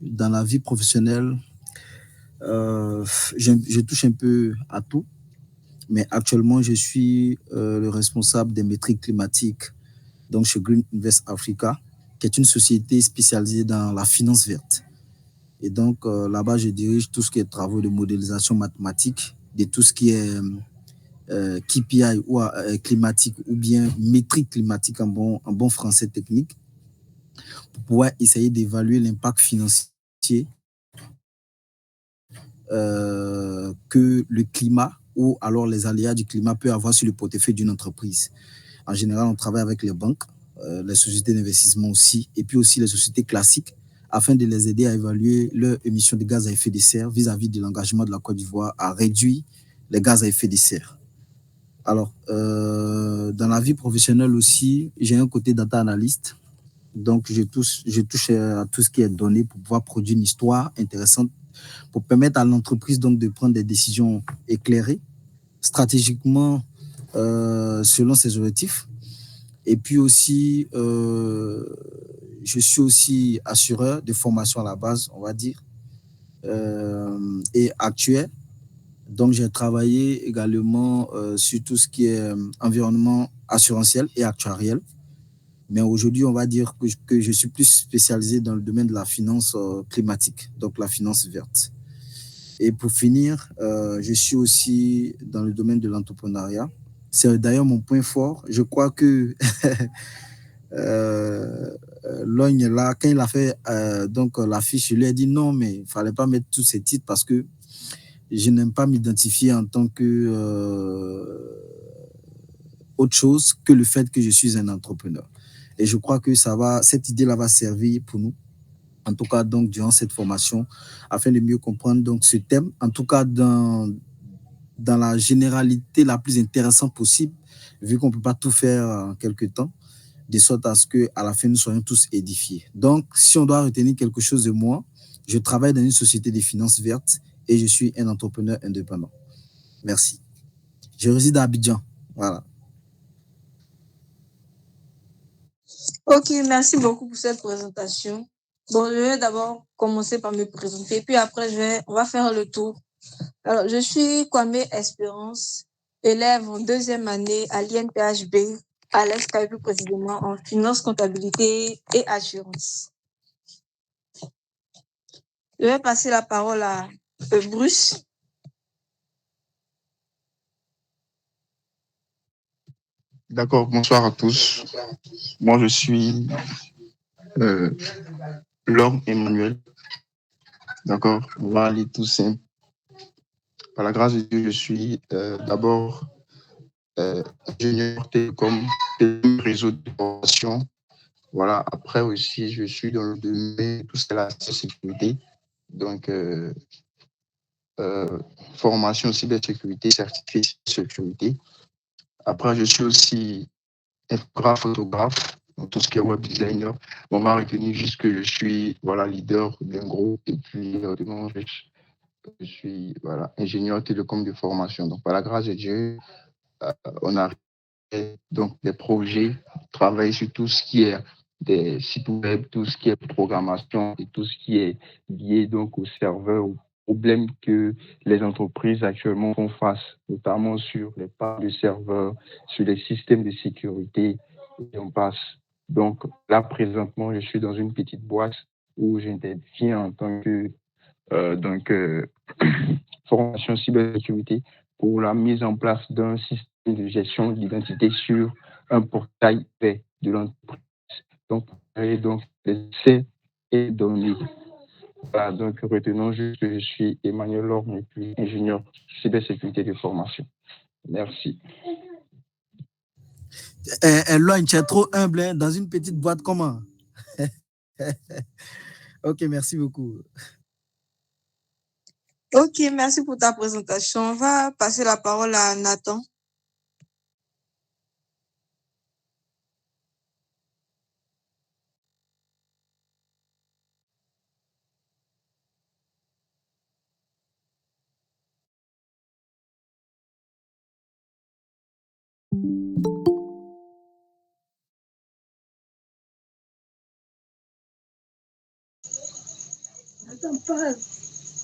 dans la vie professionnelle, je touche un peu à tout, mais actuellement, je suis le responsable des métriques climatiques donc chez Green Invest Africa, qui est une société spécialisée dans la finance verte. Et donc, là-bas, je dirige tout ce qui est travaux de modélisation mathématique, de tout ce qui est KPI ou climatique ou bien métrique climatique en bon français technique, pour pouvoir essayer d'évaluer l'impact financier que le climat ou alors les aléas du climat peut avoir sur le portefeuille d'une entreprise. En général, on travaille avec les banques, les sociétés d'investissement aussi, et puis aussi les sociétés classiques, afin de les aider à évaluer leurs émissions de gaz à effet de serre vis-à-vis de l'engagement de la Côte d'Ivoire à réduire les gaz à effet de serre. Alors, dans la vie professionnelle aussi, j'ai un côté data analyst. Donc, je touche à tout ce qui est donné pour pouvoir produire une histoire intéressante pour permettre à l'entreprise donc de prendre des décisions éclairées, stratégiquement selon ses objectifs. Et puis aussi, je suis aussi assureur de formation à la base, on va dire, et actuel. Donc, j'ai travaillé également sur tout ce qui est environnement assurantiel et actuariel. Mais aujourd'hui, on va dire que je suis plus spécialisé dans le domaine de la finance climatique, donc la finance verte. Et pour finir, je suis aussi dans le domaine de l'entrepreneuriat. C'est d'ailleurs mon point fort. Je crois que Logne, là, quand il a fait donc l'affiche, je lui ai dit non, mais il ne fallait pas mettre tous ces titres parce que je n'aime pas m'identifier en tant que autre chose que le fait que je suis un entrepreneur. Et je crois que cette idée-là va servir pour nous, en tout cas donc durant cette formation, afin de mieux comprendre donc ce thème, en tout cas dans la généralité la plus intéressante possible, vu qu'on ne peut pas tout faire en quelques temps, de sorte à ce qu'à la fin, nous soyons tous édifiés. Donc, si on doit retenir quelque chose de moi, je travaille dans une société de finances vertes et je suis un entrepreneur indépendant. Merci. Je réside à Abidjan. Voilà. Ok, merci beaucoup pour cette présentation. Bon, je vais d'abord commencer par me présenter, puis après, on va faire le tour. Alors, je suis Kwame Espérance, élève en deuxième année à l'INPHB, à l'ESCAI plus précisément en finance, comptabilité et assurance. Je vais passer la parole à Bruce. D'accord, bonsoir à tous. Moi, je suis Laure Emmanuel. D'accord, on va aller tout simple. Par la grâce de Dieu, je suis d'abord ingénieur télécom, réseau de formation. Voilà, après aussi, je suis dans le domaine de tout ce qui est la sécurité. Donc, formation cybersécurité, certifié sécurité. Après, je suis aussi photographe, donc tout ce qui est web designer. On m'a retenu juste que je suis leader d'un groupe et puis je suis ingénieur télécom de formation. Donc, par la grâce de Dieu, on a donc des projets, travailler sur tout ce qui est des sites web, tout ce qui est programmation et tout ce qui est lié donc aux serveurs, aux problèmes que les entreprises actuellement font face, notamment sur les parts de serveurs, sur les systèmes de sécurité et on passe. Donc là, présentement, je suis dans une petite boîte où j'interviens en tant que formation cybersécurité pour la mise en place d'un système de gestion d'identité sur un portail de l'entreprise. Donc, les essais et données. Voilà, donc retenons juste que je suis Emmanuel Lorme et puis ingénieur cybersécurité de formation. Merci. Loin, tu es trop humble, hein, dans une petite boîte, comment? Ok, merci beaucoup. Ok, merci pour ta présentation. On va passer la parole à Nathan.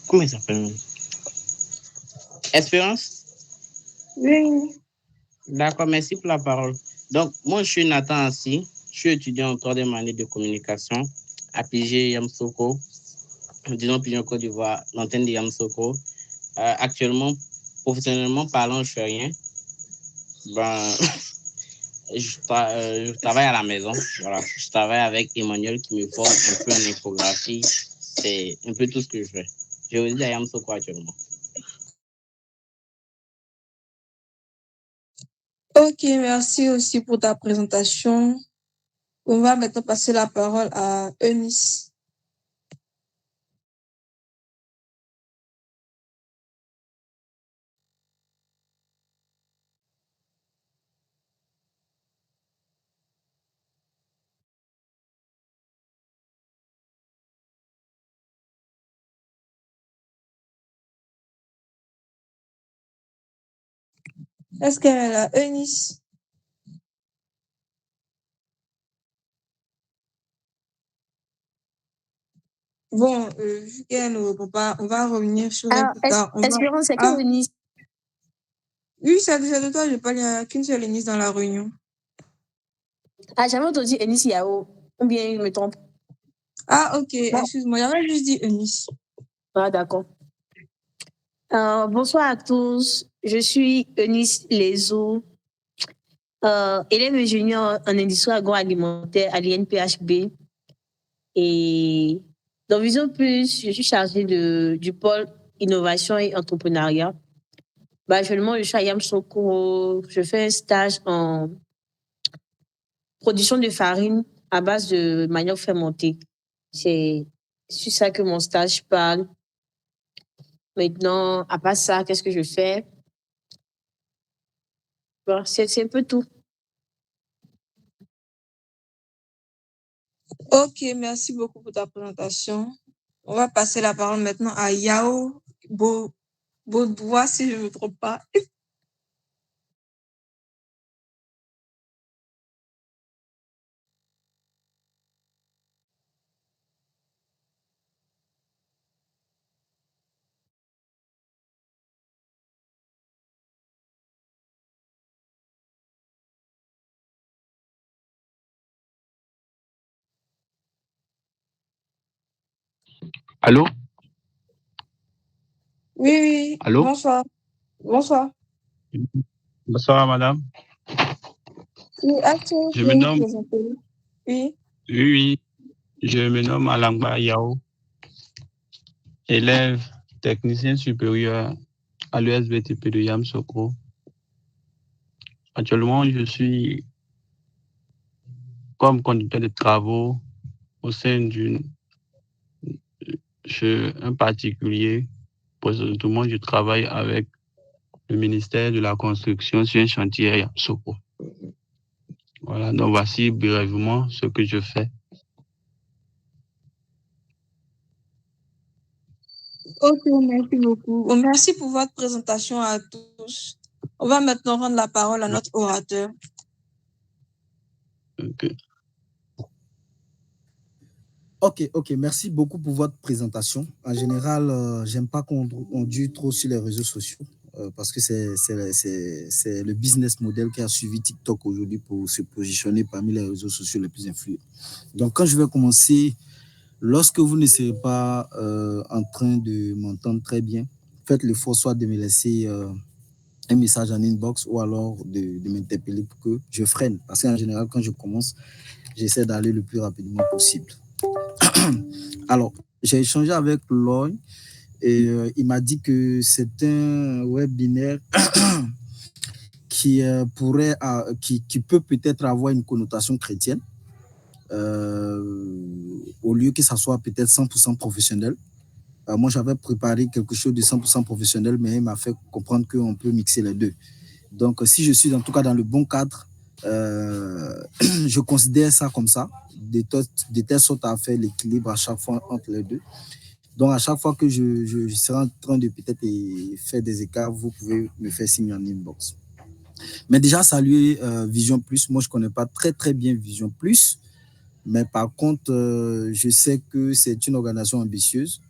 Comment il s'appelle? Espérance? Oui. D'accord, merci pour la parole. Donc, moi, je suis Nathan Assi. Je suis étudiant en troisième année de communication à PG Yamsoko, disons PG Côte d'Ivoire, l'antenne de Yamsoko. Actuellement, professionnellement parlant, je fais rien. Ben, je travaille à la maison. Voilà. Je travaille avec Emmanuel qui me forme un peu en infographie. C'est un peu tout ce que je fais. Je réside à Yamsoko actuellement. Ok, merci aussi pour ta présentation. On va maintenant passer la parole à Eunice. Est-ce qu'elle est là, Eunice? Bon, vu qu'elle ne répond pas, on va revenir sur elle plus tard. Espérance, c'est que Eunice. Oui, c'est de toi, je parle, il n'y a qu'une seule Eunice dans la réunion. Ah, jamais entendu Eunice Yao, ou bien je me trompe. Ah, ok, excuse-moi, j'avais juste dit Eunice. Ah, d'accord. Bonsoir à tous, je suis Eunice Lezo, élève ingénieur en industrie agroalimentaire à l'INPHB. Et dans Vision Plus, je suis chargée du pôle innovation et entrepreneuriat. Actuellement, je suis à Yamsoko, je fais un stage en production de farine à base de manioc fermenté. C'est sur ça que mon stage parle. Maintenant, à part ça, qu'est-ce que je fais? Bon, c'est un peu tout. Ok, merci beaucoup pour ta présentation. On va passer la parole maintenant à Yao Baudois, si je ne me trompe pas. Allô? Oui, Allô? bonsoir. Bonsoir. Bonsoir, madame. Oui, Arthur, Je me nomme... Oui. Oui, je me nomme Alangba Yao, élève technicien supérieur à l'USBTP de Yamsoko. Actuellement, je suis comme conducteur de travaux au sein un particulier. Présentement, je travaille avec le ministère de la Construction sur un chantier à Yamsoko. Voilà, donc voici brièvement ce que je fais. Ok, merci beaucoup. Merci pour votre présentation à tous. On va maintenant rendre la parole à notre orateur. Ok, merci beaucoup pour votre présentation. En général, j'aime pas qu'on dure trop sur les réseaux sociaux parce que c'est le business model qui a suivi TikTok aujourd'hui pour se positionner parmi les réseaux sociaux les plus influents. Donc, quand je vais commencer, lorsque vous ne serez pas en train de m'entendre très bien, faites l'effort soit de me laisser un message en inbox ou alors de m'interpeller pour que je freine. Parce qu'en général, quand je commence, j'essaie d'aller le plus rapidement possible. Alors, j'ai échangé avec Lloyd et il m'a dit que c'est un webinaire qui peut peut-être avoir une connotation chrétienne au lieu que ça soit peut-être 100% professionnel. Moi, j'avais préparé quelque chose de 100% professionnel, mais il m'a fait comprendre qu'on peut mixer les deux. Donc, si je suis en tout cas dans le bon cadre, je considère ça comme ça, de telle sorte à faire l'équilibre à chaque fois entre les deux. Donc, à chaque fois que je serai en train de peut-être faire des écarts, vous pouvez me faire signe en inbox. Mais déjà, saluer Vision Plus. Moi, je ne connais pas très bien Vision Plus. Mais par contre, je sais que c'est une organisation ambitieuse.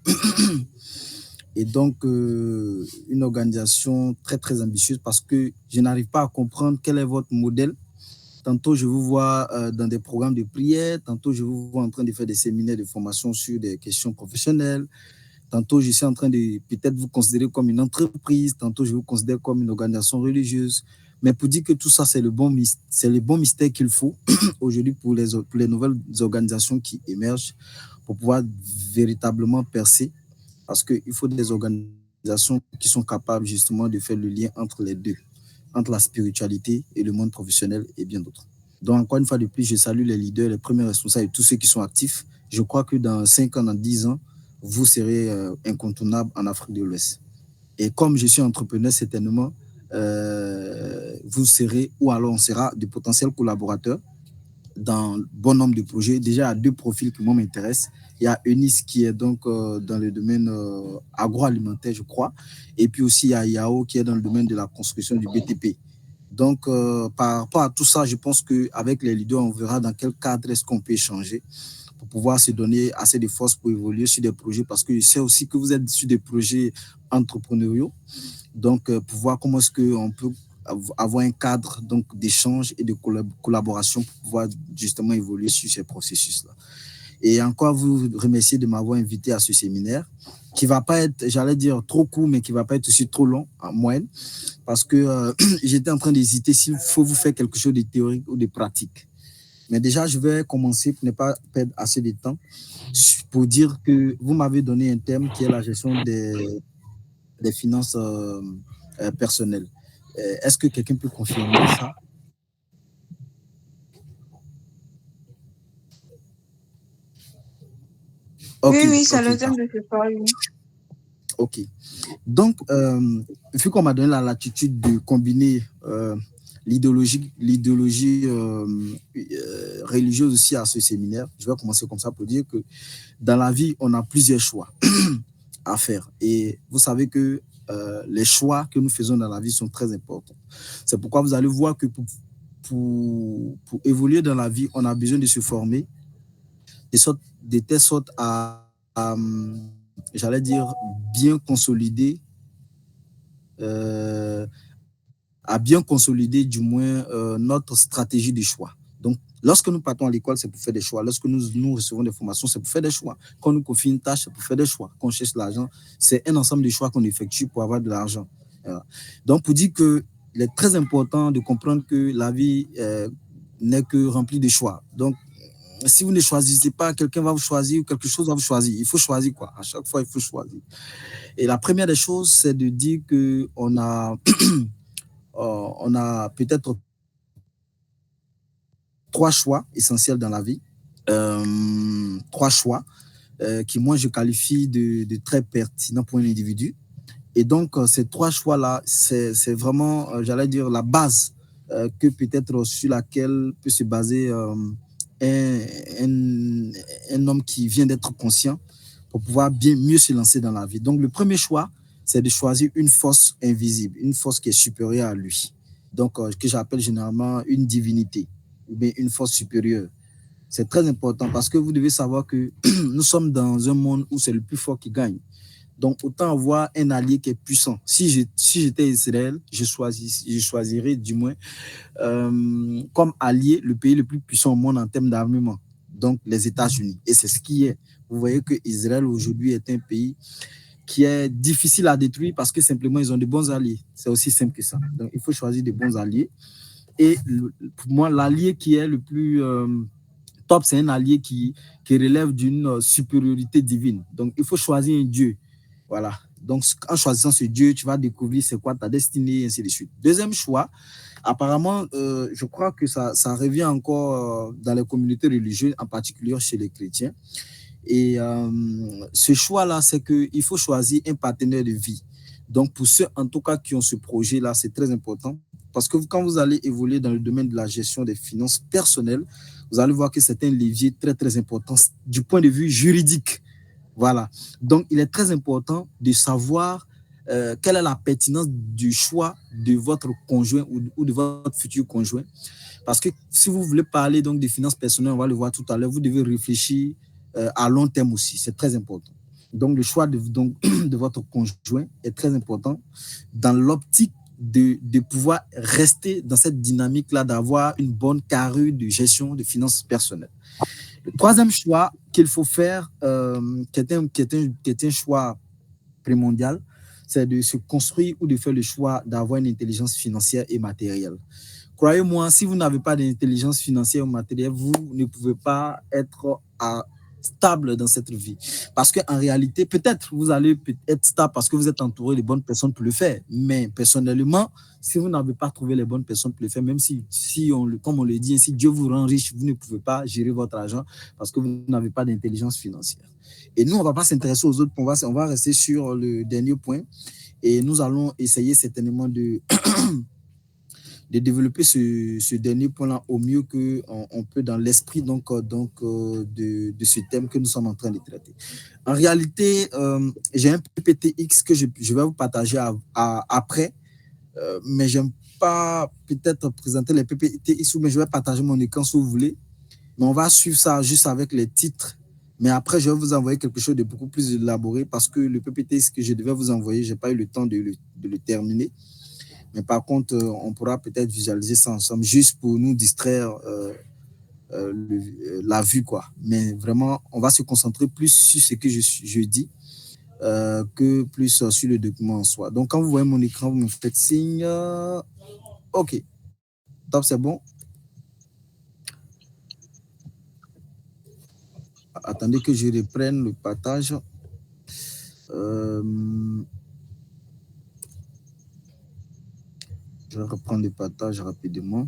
Et donc, une organisation très, très ambitieuse parce que je n'arrive pas à comprendre quel est votre modèle. Tantôt, je vous vois dans des programmes de prière. Tantôt, je vous vois en train de faire des séminaires de formation sur des questions professionnelles. Tantôt, je suis en train de peut-être vous considérer comme une entreprise. Tantôt, je vous considère comme une organisation religieuse. Mais pour dire que tout ça, c'est le bon mystère qu'il faut aujourd'hui pour les nouvelles organisations qui émergent pour pouvoir véritablement percer. Parce qu'il faut des organisations qui sont capables justement de faire le lien entre les deux, entre la spiritualité et le monde professionnel et bien d'autres. Donc, encore une fois de plus, je salue les leaders, les premiers responsables et tous ceux qui sont actifs. Je crois que dans 5 ans, dans 10 ans, vous serez incontournable en Afrique de l'Ouest. Et comme je suis entrepreneur, certainement, vous serez, ou alors on sera de potentiels collaborateurs dans bon nombre de projets. Déjà, il y a 2 profils qui m'intéressent. Il y a Eunice qui est donc dans le domaine agroalimentaire, je crois. Et puis aussi, il y a Yao qui est dans le domaine de la construction du BTP. Donc, par rapport à tout ça, je pense qu'avec les leaders, on verra dans quel cadre est-ce qu'on peut échanger pour pouvoir se donner assez de force pour évoluer sur des projets, parce que je sais aussi que vous êtes sur des projets entrepreneuriaux. Donc, pour voir comment est-ce qu'on peut avoir un cadre donc, d'échange et de collaboration pour pouvoir justement évoluer sur ces processus-là. Et encore vous remercier de m'avoir invité à ce séminaire qui ne va pas être, j'allais dire, trop court, mais qui ne va pas être aussi trop long en moyenne, parce que j'étais en train d'hésiter s'il faut vous faire quelque chose de théorique ou de pratique. Mais déjà, je vais commencer pour ne pas perdre assez de temps pour dire que vous m'avez donné un thème qui est la gestion des finances personnelles. Est-ce que quelqu'un peut confirmer ça? Okay, oui, c'est le thème de ce soir. Ok. Donc, vu qu'on m'a donné la latitude de combiner l'idéologie religieuse aussi à ce séminaire, je vais commencer comme ça pour dire que dans la vie, on a plusieurs choix à faire. Et vous savez que les choix que nous faisons dans la vie sont très importants. C'est pourquoi vous allez voir que pour évoluer dans la vie, on a besoin de se former de telle sorte à j'allais dire, bien consolider, du moins notre stratégie de choix. Donc, lorsque nous partons à l'école, c'est pour faire des choix. Lorsque nous recevons des formations, c'est pour faire des choix. Quand nous confions une tâche, c'est pour faire des choix. Quand on cherche l'argent, c'est un ensemble de choix qu'on effectue pour avoir de l'argent. Donc, pour dire qu'il est très important de comprendre que la vie n'est que remplie de choix. Donc, si vous ne choisissez pas, quelqu'un va vous choisir ou quelque chose va vous choisir. Il faut choisir quoi. À chaque fois, il faut choisir. Et la première des choses, c'est de dire qu'on a, on a peut-être 3 choix essentiels dans la vie. 3 choix qui, moi, je qualifie de très pertinents pour un individu. Et donc, ces 3 choix-là, c'est vraiment, j'allais dire, la base que peut-être sur laquelle peut se baser un homme qui vient d'être conscient pour pouvoir mieux se lancer dans la vie. Donc, le premier choix, c'est de choisir une force invisible, une force qui est supérieure à lui. Donc, que j'appelle généralement une divinité, ou bien une force supérieure. C'est très important parce que vous devez savoir que nous sommes dans un monde où c'est le plus fort qui gagne. Donc, autant avoir un allié qui est puissant. Si j'étais Israël, je choisirais du moins comme allié le pays le plus puissant au monde en termes d'armement, donc les États-Unis. Et c'est ce qui est. Vous voyez que Israël aujourd'hui est un pays qui est difficile à détruire parce que simplement ils ont de bons alliés. C'est aussi simple que ça. Donc, il faut choisir de bons alliés. Et pour moi, l'allié qui est le plus top, c'est un allié qui relève d'une supériorité divine. Donc, il faut choisir un Dieu. Voilà. Donc, en choisissant ce Dieu, tu vas découvrir c'est quoi ta destinée, et ainsi de suite. Deuxième choix, apparemment, je crois que ça revient encore dans les communautés religieuses, en particulier chez les chrétiens. Et ce choix-là, c'est qu'il faut choisir un partenaire de vie. Donc, pour ceux, en tout cas, qui ont ce projet-là, c'est très important. Parce que quand vous allez évoluer dans le domaine de la gestion des finances personnelles, vous allez voir que c'est un levier très, très important du point de vue juridique. Voilà. Donc, il est très important de savoir quelle est la pertinence du choix de votre conjoint ou de votre futur conjoint. Parce que si vous voulez parler donc de finances personnelles, on va le voir tout à l'heure, vous devez réfléchir à long terme aussi, c'est très important. Donc, le choix de votre conjoint est très important dans l'optique de pouvoir rester dans cette dynamique-là, d'avoir une bonne carrure de gestion de finances personnelles. Le troisième choix qu'il faut faire, qui est un choix primordial, c'est de se construire ou de faire le choix d'avoir une intelligence financière et matérielle. Croyez-moi, si vous n'avez pas d'intelligence financière ou matérielle, vous ne pouvez pas être stable dans cette vie. Parce qu'en réalité, peut-être vous allez être stable parce que vous êtes entouré de bonnes personnes pour le faire. Mais personnellement, si vous n'avez pas trouvé les bonnes personnes pour le faire, même comme on le dit, si Dieu vous rend riche, vous ne pouvez pas gérer votre argent parce que vous n'avez pas d'intelligence financière. Et nous, on ne va pas s'intéresser aux autres, on va rester sur le dernier point. Et nous allons essayer certainement de développer ce dernier point-là au mieux qu'on peut dans l'esprit de ce thème que nous sommes en train de traiter. En réalité, j'ai un PPTX que je vais vous partager après, mais je n'aime pas peut-être présenter les PPTX, mais je vais partager mon écran si vous voulez. Mais on va suivre ça juste avec les titres. Mais après, je vais vous envoyer quelque chose de beaucoup plus élaboré parce que le PPTX que je devais vous envoyer, je n'ai pas eu le temps de le terminer. Mais par contre, on pourra peut-être visualiser ça ensemble juste pour nous distraire la vue, quoi. Mais vraiment, on va se concentrer plus sur ce que je dis que plus sur le document en soi. Donc, quand vous voyez mon écran, vous me faites signe. OK. Top, c'est bon. Attendez que je reprenne le partage. Je vais reprendre le partage rapidement.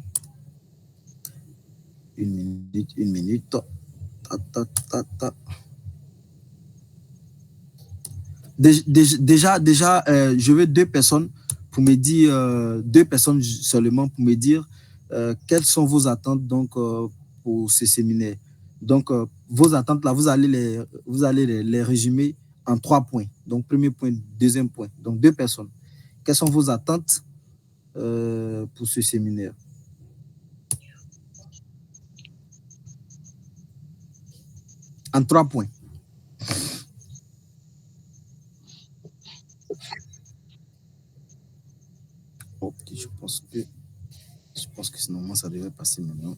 Une minute. Déjà, je veux deux personnes pour me dire, deux personnes seulement pour me dire quelles sont vos attentes donc, pour ce séminaire. Donc, vos attentes, là, vous allez les résumer en 3 points. Donc, premier point, deuxième point. Donc, deux personnes. Quelles sont vos attentes pour ce séminaire? En 3 points. Ok, je pense que normalement ça devrait passer maintenant.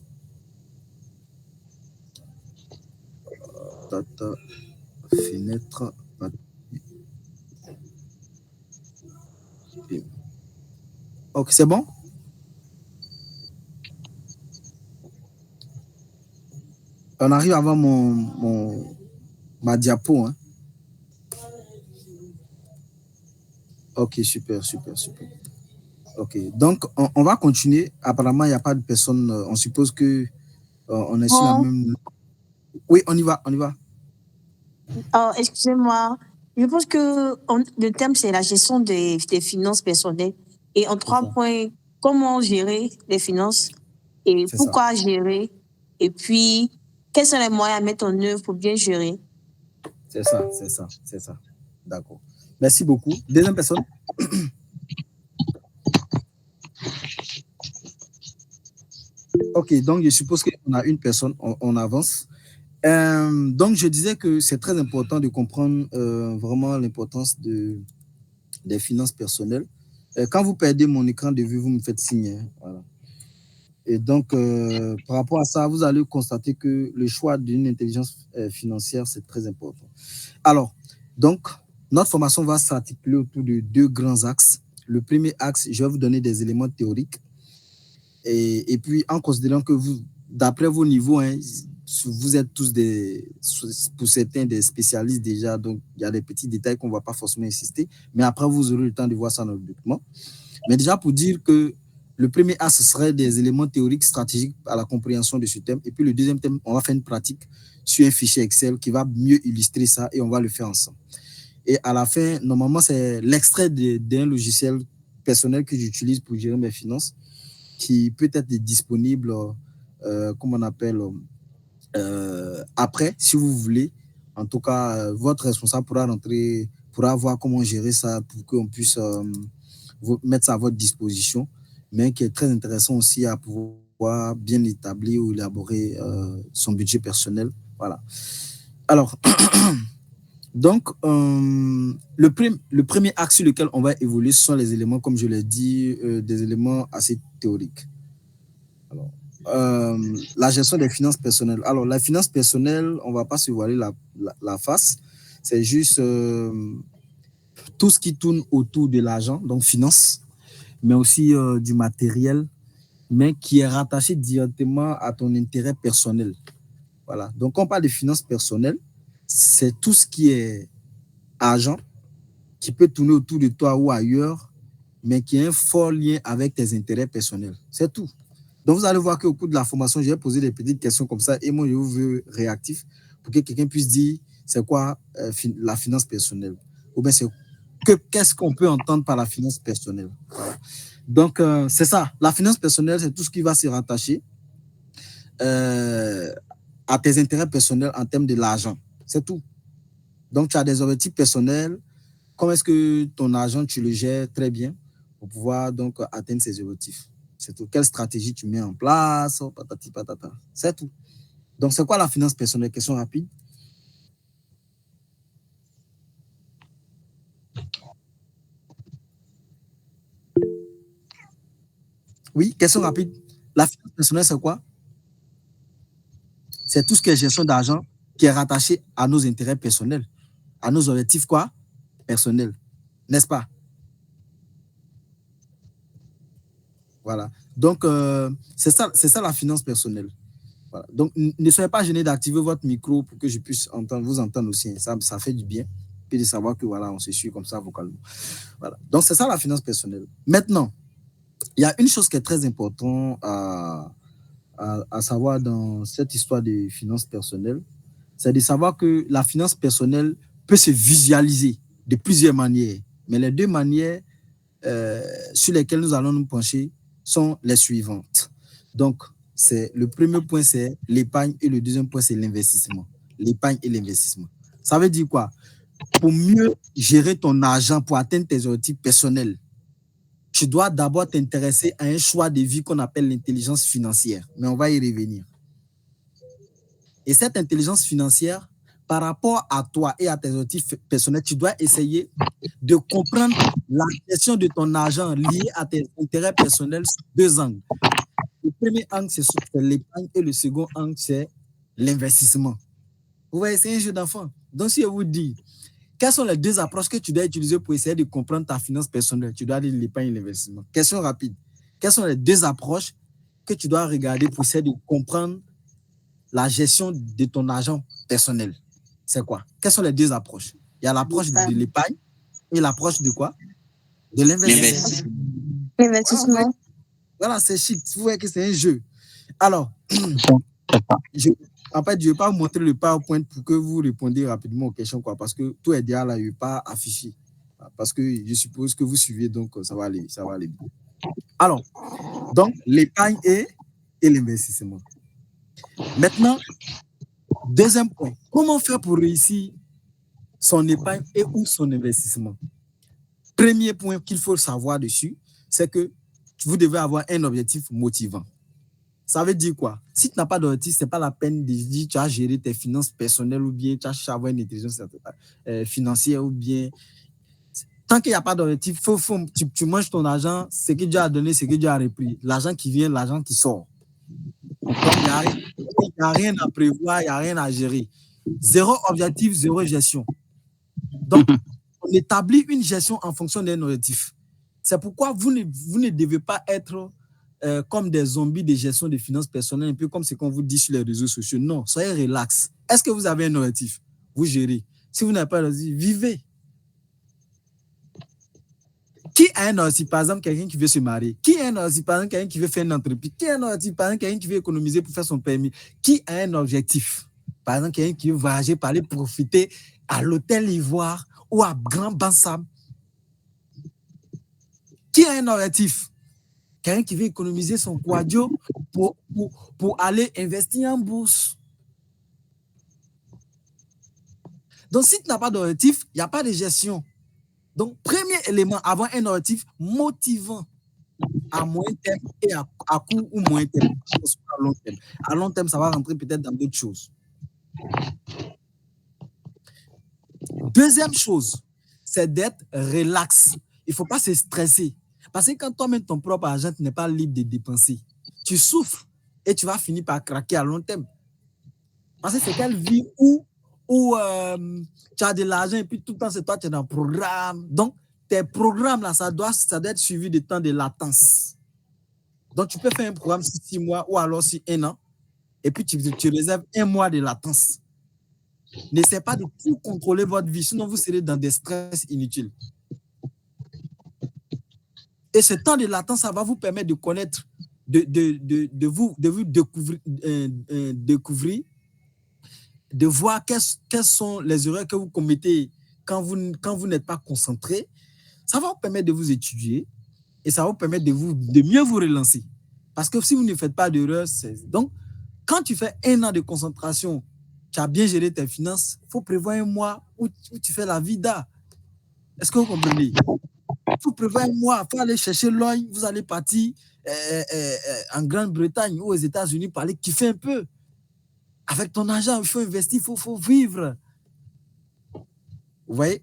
Data, fenêtre. Ok, c'est bon? On arrive avant ma diapo. Hein? Ok, super. Ok, donc on va continuer. Apparemment, il n'y a pas de personne. On suppose que on est sur la même. Oui, on y va. Excusez-moi. Je pense que le thème, c'est la gestion des finances personnelles. Et en 3 points, comment gérer les finances et pourquoi gérer. Et puis, quels sont les moyens à mettre en œuvre pour bien gérer. C'est ça. D'accord. Merci beaucoup. Deuxième personne. Ok, donc je suppose qu'on a une personne, on avance. Donc, je disais que c'est très important de comprendre vraiment l'importance des finances personnelles. Quand vous perdez mon écran de vue, vous me faites signe. Hein, voilà. Et donc, par rapport à ça, vous allez constater que le choix d'une intelligence financière, c'est très important. Alors, donc, notre formation va s'articuler autour de 2 grands axes. Le premier axe, je vais vous donner des éléments théoriques. Et puis, en considérant que vous, d'après vos niveaux, hein, vous êtes tous pour certains, des spécialistes déjà, donc il y a des petits détails qu'on ne va pas forcément insister, mais après, vous aurez le temps de voir ça dans le document. Mais déjà, pour dire que le premier A, ce serait des éléments théoriques stratégiques à la compréhension de ce thème. Et puis, le deuxième thème, on va faire une pratique sur un fichier Excel qui va mieux illustrer ça et on va le faire ensemble. Et à la fin, normalement, c'est l'extrait d'un logiciel personnel que j'utilise pour gérer mes finances qui peut être disponible, comme on appelle, après, si vous voulez. En tout cas, votre responsable pourra pourra voir comment gérer ça pour qu'on puisse mettre ça à votre disposition, mais qui est très intéressant aussi à pouvoir bien établir ou élaborer son budget personnel. Voilà. Alors, donc, le premier axe sur lequel on va évoluer, ce sont les éléments, comme je l'ai dit, des éléments assez théoriques. Alors, la gestion des finances personnelles. Alors, la finance personnelle, on ne va pas se voiler la face. C'est juste tout ce qui tourne autour de l'argent, donc finance, mais aussi du matériel, mais qui est rattaché directement à ton intérêt personnel. Voilà. Donc, quand on parle de finances personnelles, c'est tout ce qui est argent, qui peut tourner autour de toi ou ailleurs, mais qui a un fort lien avec tes intérêts personnels. C'est tout. Donc, vous allez voir qu'au cours de la formation, je vais poser des petites questions comme ça et moi, je vous veux réactif pour que quelqu'un puisse dire c'est quoi la finance personnelle ou bien qu'est-ce qu'on peut entendre par la finance personnelle. Voilà. Donc, c'est ça. La finance personnelle, c'est tout ce qui va se rattacher à tes intérêts personnels en termes de l'argent. C'est tout. Donc, tu as des objectifs personnels. Comment est-ce que ton argent, tu le gères très bien pour pouvoir donc atteindre ces objectifs? C'est tout. Quelle stratégie tu mets en place? Patati patata. C'est tout. Donc, c'est quoi la finance personnelle? Question rapide. Oui, question rapide. La finance personnelle, c'est quoi? C'est tout ce qui est gestion d'argent qui est rattaché à nos intérêts personnels, à nos objectifs quoi? Personnels. N'est-ce pas? Voilà. Donc, c'est ça la finance personnelle. Voilà. Donc, ne soyez pas gênés d'activer votre micro pour que je puisse vous entendre aussi. Ça fait du bien. Puis de savoir que voilà, on se suit comme ça vocalement. Voilà. Donc, c'est ça la finance personnelle. Maintenant, il y a une chose qui est très importante à savoir dans cette histoire de finances personnelles, c'est de savoir que la finance personnelle peut se visualiser de plusieurs manières. Mais les deux manières sur lesquelles nous allons nous pencher sont les suivantes. Donc, le premier point, c'est l'épargne et le deuxième point, c'est l'investissement. L'épargne et l'investissement. Ça veut dire quoi? Pour mieux gérer ton argent, pour atteindre tes objectifs personnels, tu dois d'abord t'intéresser à un choix de vie qu'on appelle l'intelligence financière. Mais on va y revenir. Et cette intelligence financière, par rapport à toi et à tes objectifs personnels, tu dois essayer de comprendre la gestion de ton argent liée à tes intérêts personnels sous deux angles. Le premier angle, c'est l'épargne et le second angle, c'est l'investissement. Vous voyez, c'est un jeu d'enfant. Donc, si je vous dis, quelles sont les deux approches que tu dois utiliser pour essayer de comprendre ta finance personnelle? Tu dois dire l'épargne et l'investissement. Question rapide. Quelles sont les deux approches que tu dois regarder pour essayer de comprendre la gestion de ton argent personnel? C'est quoi? Quelles sont les deux approches? Il y a l'approche de l'épargne et l'approche de quoi? De l'investissement. L'investissement. Voilà, c'est chic. Vous voyez que c'est un jeu. Alors, en fait, je ne vais pas vous montrer le PowerPoint pour que vous répondiez rapidement aux questions, quoi, parce que tout est déjà là, il n'est pas affiché. Parce que je suppose que vous suivez, donc ça va aller bien. Alors, donc, l'épargne et l'investissement. Maintenant, deuxième point, comment faire pour réussir son épargne et ou son investissement? Premier point qu'il faut savoir dessus, c'est que vous devez avoir un objectif motivant. Ça veut dire quoi? Si tu n'as pas d'objectif, ce n'est pas la peine de dire que tu as géré tes finances personnelles ou bien tu as avoir une intelligence financière ou bien... Tant qu'il n'y a pas d'objectif, tu manges ton argent, ce que Dieu a donné, ce que Dieu a repris. L'argent qui vient, l'argent qui sort. Donc, il n'y a rien à prévoir, il n'y a rien à gérer. Zéro objectif, zéro gestion. Donc, on établit une gestion en fonction d'un objectif. C'est pourquoi vous ne devez pas être comme des zombies de gestion des finances personnelles, un peu comme ce qu'on vous dit sur les réseaux sociaux. Non, soyez relax. Est-ce que vous avez un objectif? Vous gérez. Si vous n'avez pas d'objectif, vivez. Qui a un objectif? Par exemple, quelqu'un qui veut se marier. Qui a un objectif? Par exemple, quelqu'un qui veut faire une entreprise. Qui a un objectif? Par exemple, quelqu'un qui veut économiser pour faire son permis. Qui a un objectif? Par exemple, quelqu'un qui veut voyager, pour aller profiter à l'hôtel Ivoire ou à Grand Bansam. Qui a un objectif? Quelqu'un qui veut économiser son quadio pour aller investir en bourse. Donc, si tu n'as pas d'objectif, il n'y a pas de gestion. Donc, premier élément, avoir un objectif motivant à moyen terme et à court ou moyen terme. À long terme. À long terme, ça va rentrer peut-être dans d'autres choses. Deuxième chose, c'est d'être relax. Il ne faut pas se stresser. Parce que quand toi-même, ton propre argent, tu n'es pas libre de dépenser. Tu souffres et tu vas finir par craquer à long terme. Parce que c'est quelle vie où tu as de l'argent et puis tout le temps, c'est toi, tu es dans le programme. Donc, tes programmes, là, ça doit être suivi de temps de latence. Donc, tu peux faire un programme sur 6 mois ou alors sur 1 an et puis tu réserves 1 mois de latence. N'essayez pas de tout contrôler votre vie, sinon vous serez dans des stress inutiles. Et ce temps de latence, ça va vous permettre de connaître, de vous découvrir, de voir quelles sont les erreurs que vous commettez quand vous n'êtes pas concentré. Ça va vous permettre de vous étudier et ça va vous permettre de mieux vous relancer. Parce que si vous ne faites pas d'erreurs, donc quand tu fais 1 an de concentration, tu as bien géré tes finances, il faut prévoir 1 mois où tu fais la vida. Est-ce que vous comprenez? Il faut prévoir 1 mois, il faut aller chercher loin, vous allez partir en Grande-Bretagne ou aux États-Unis pour aller kiffer un peu. Avec ton argent, il faut investir, il faut vivre. Vous voyez?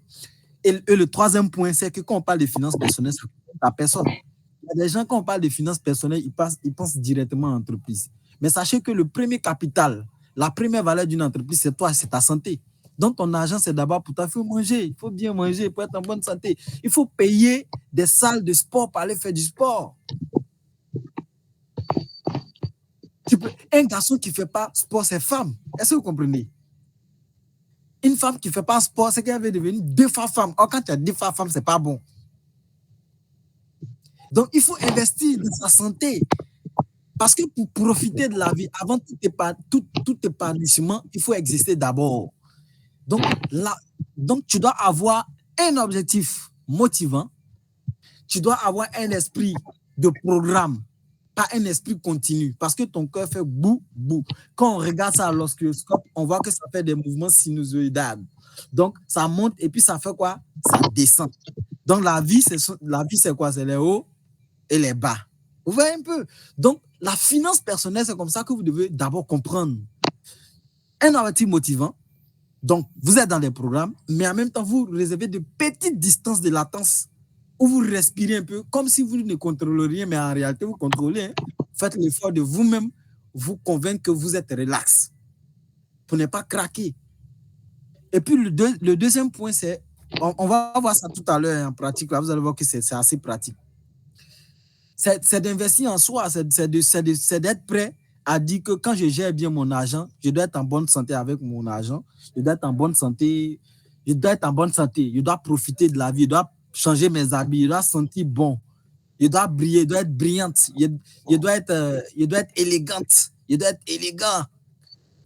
Et le troisième point, c'est que quand on parle de finances personnelles, ça ne compte à personne. Il y a des gens, quand on parle de finances personnelles, ils pensent directement à l'entreprise. Mais sachez que le premier capital, la première valeur d'une entreprise, c'est toi, c'est ta santé. Donc, ton argent, c'est d'abord pour toi. Il faut manger, il faut bien manger pour être en bonne santé. Il faut payer des salles de sport pour aller faire du sport. Un garçon qui ne fait pas sport, c'est femme. Est-ce que vous comprenez? Une femme qui ne fait pas sport, c'est qu'elle veut devenir 2 fois femme. Or, quand tu as 2 fois femme, ce n'est pas bon. Donc, il faut investir dans sa santé. Parce que pour profiter de la vie, avant tout épanouissement, il faut exister d'abord. Donc, tu dois avoir un objectif motivant. Tu dois avoir un esprit de programme, pas un esprit continu. Parce que ton cœur fait bou, bou. Quand on regarde ça à l'oscilloscope, on voit que ça fait des mouvements sinusoïdales. Donc, ça monte et puis ça fait quoi? Ça descend. Donc, la vie, c'est quoi? C'est les hauts et les bas. Vous voyez un peu? Donc, la finance personnelle, c'est comme ça que vous devez d'abord comprendre. Un objectif motivant. Donc, vous êtes dans des programmes, mais en même temps, vous réservez de petites distances de latence où vous respirez un peu, comme si vous ne contrôlez rien, mais en réalité, vous contrôlez. Hein. Faites l'effort de vous-même vous convaincre que vous êtes relax pour ne pas craquer. Et puis, le deuxième point, c'est, on va voir ça tout à l'heure en pratique, là, vous allez voir que c'est assez pratique. C'est d'investir en soi, c'est d'être prêt à dire que quand je gère bien mon argent, je dois être en bonne santé avec mon argent, je dois être en bonne santé, je dois profiter de la vie, je dois changer mes habits, je dois sentir bon, je dois briller, je dois être brillante, je dois être élégante, je dois être élégant.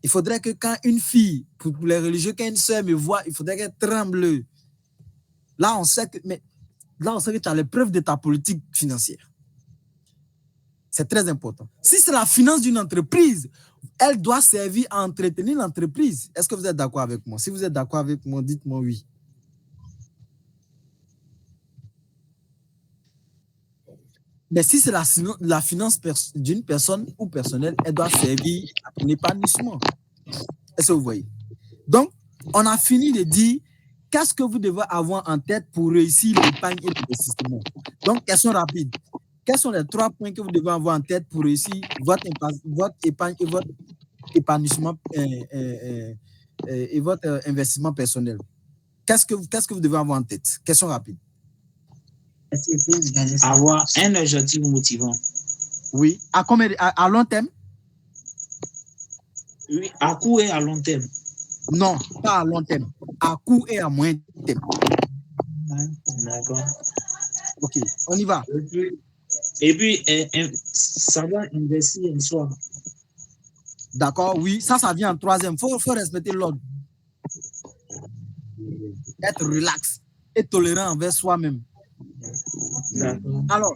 Il faudrait que quand une fille, pour les religieux, quand une soeur me voit, il faudrait qu'elle tremble. Là, on sait que tu as les preuves de ta politique financière. C'est très important. Si c'est la finance d'une entreprise, elle doit servir à entretenir l'entreprise. Est-ce que vous êtes d'accord avec moi? Si vous êtes d'accord avec moi, dites-moi oui. Mais si c'est la finance d'une personne ou personnelle, elle doit servir à ton épanouissement. Est-ce que vous voyez? Donc, on a fini de dire qu'est-ce que vous devez avoir en tête pour réussir l'épargne et l'investissement. Donc, question rapide. Quels sont les 3 points que vous devez avoir en tête pour réussir votre épargne et votre épanouissement et votre investissement personnel? Qu'est-ce que vous devez avoir en tête? Question rapide. Avoir un objectif motivant. Oui. À long terme? Oui, à court et à long terme. Non, pas à long terme. À court et à moyen terme. D'accord. OK, on y va. Et puis savoir investir en soi. D'accord, oui. Ça vient en 3e. Il faut respecter l'ordre. Être relax et tolérant envers soi-même. Alors,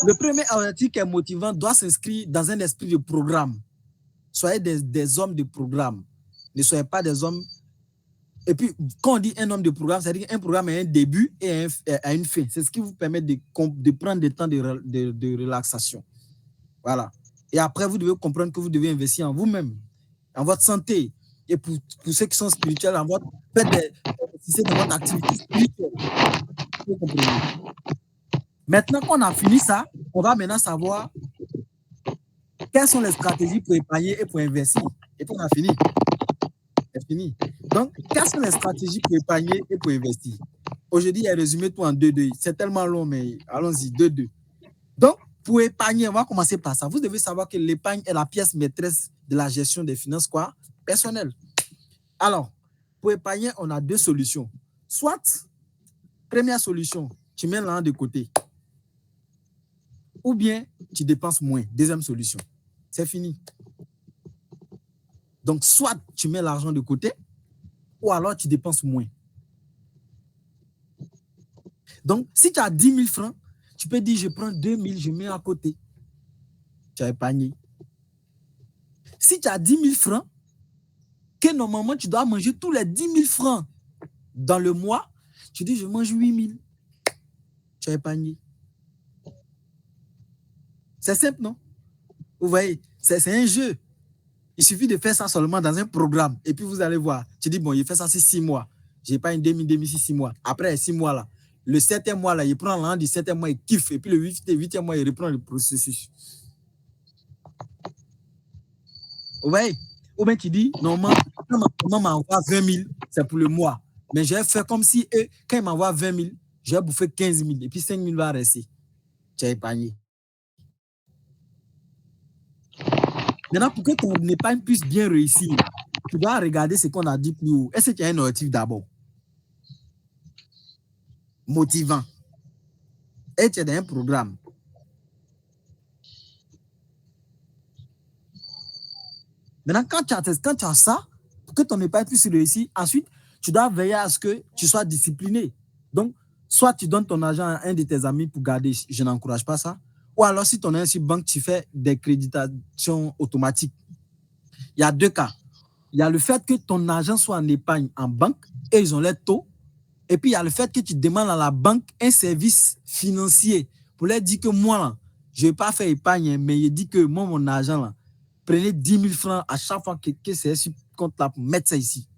le premier objectif qui est motivant doit s'inscrire dans un esprit de programme. Soyez des hommes de programme. Ne soyez pas des hommes Et puis, quand on dit un homme de programme, c'est-à-dire qu'un programme a un début et a une fin. C'est ce qui vous permet de prendre des temps de relaxation. Voilà. Et après, vous devez comprendre que vous devez investir en vous-même, en votre santé. Et pour ceux qui sont spirituels, faites dans votre activité spirituelle. Vous comprenez? Maintenant qu'on a fini ça, on va maintenant savoir quelles sont les stratégies pour épargner et pour investir. Et puis on a fini. C'est fini. Donc, quelles sont les stratégies pour épargner et pour investir? Aujourd'hui, il y a résumé tout en 2-2. C'est tellement long, mais allons-y, 2-2. Donc, pour épargner, on va commencer par ça. Vous devez savoir que l'épargne est la pièce maîtresse de la gestion des finances personnelles. Alors, pour épargner, on a 2 solutions. Soit, première solution, tu mets l'argent de côté. Ou bien, tu dépenses moins. Deuxième solution. C'est fini. Donc, soit tu mets l'argent de côté, ou alors tu dépenses moins. Donc, si tu as 10 000 francs, tu peux dire, je prends 2 000, je mets à côté. Tu as épargné. Si tu as 10 000 francs, que normalement tu dois manger tous les 10 000 francs dans le mois, tu dis, je mange 8 000. Tu as épargné. C'est simple, non? Vous voyez, c'est un jeu. Il suffit de faire ça seulement dans un programme. Et puis, vous allez voir. Tu dis, bon, il fait ça, c'est 6 mois. Je n'ai pas une demi, 6 mois. Après, 6 mois, là, le 7e mois, là, il prend l'an du 7e mois, il kiffe. Et puis, le 8e mois, il reprend le processus. Vous voyez? Ou bien, tu dis, normalement, quand maman m'envoie 20 000, c'est pour le mois. Mais je vais faire comme si, quand il m'envoie 20 000, je vais bouffer 15 000. Et puis, 5 000 va rester. Tu as épargné. Maintenant, pour que ton épargne puisse bien réussir, tu dois regarder ce qu'on a dit plus haut. Est-ce qu'il y a un objectif d'abord? Motivant. Et tu es dans un programme. Maintenant, quand tu as ça, pour que ton épargne puisse réussir, ensuite, tu dois veiller à ce que tu sois discipliné. Donc, soit tu donnes ton argent à un de tes amis pour garder, je n'encourage pas ça, ou alors si ton argent sur banque, tu fais des créditations automatiques. Il y a 2 cas. Il y a le fait que ton argent soit en épargne en banque et ils ont les taux. Et puis, il y a le fait que tu demandes à la banque un service financier pour leur dire que moi, là, je ne vais pas faire épargne, mais il dit que moi, mon argent, là, prenez 10 000 francs à chaque fois que c'est sur compte là pour mettre ça ici.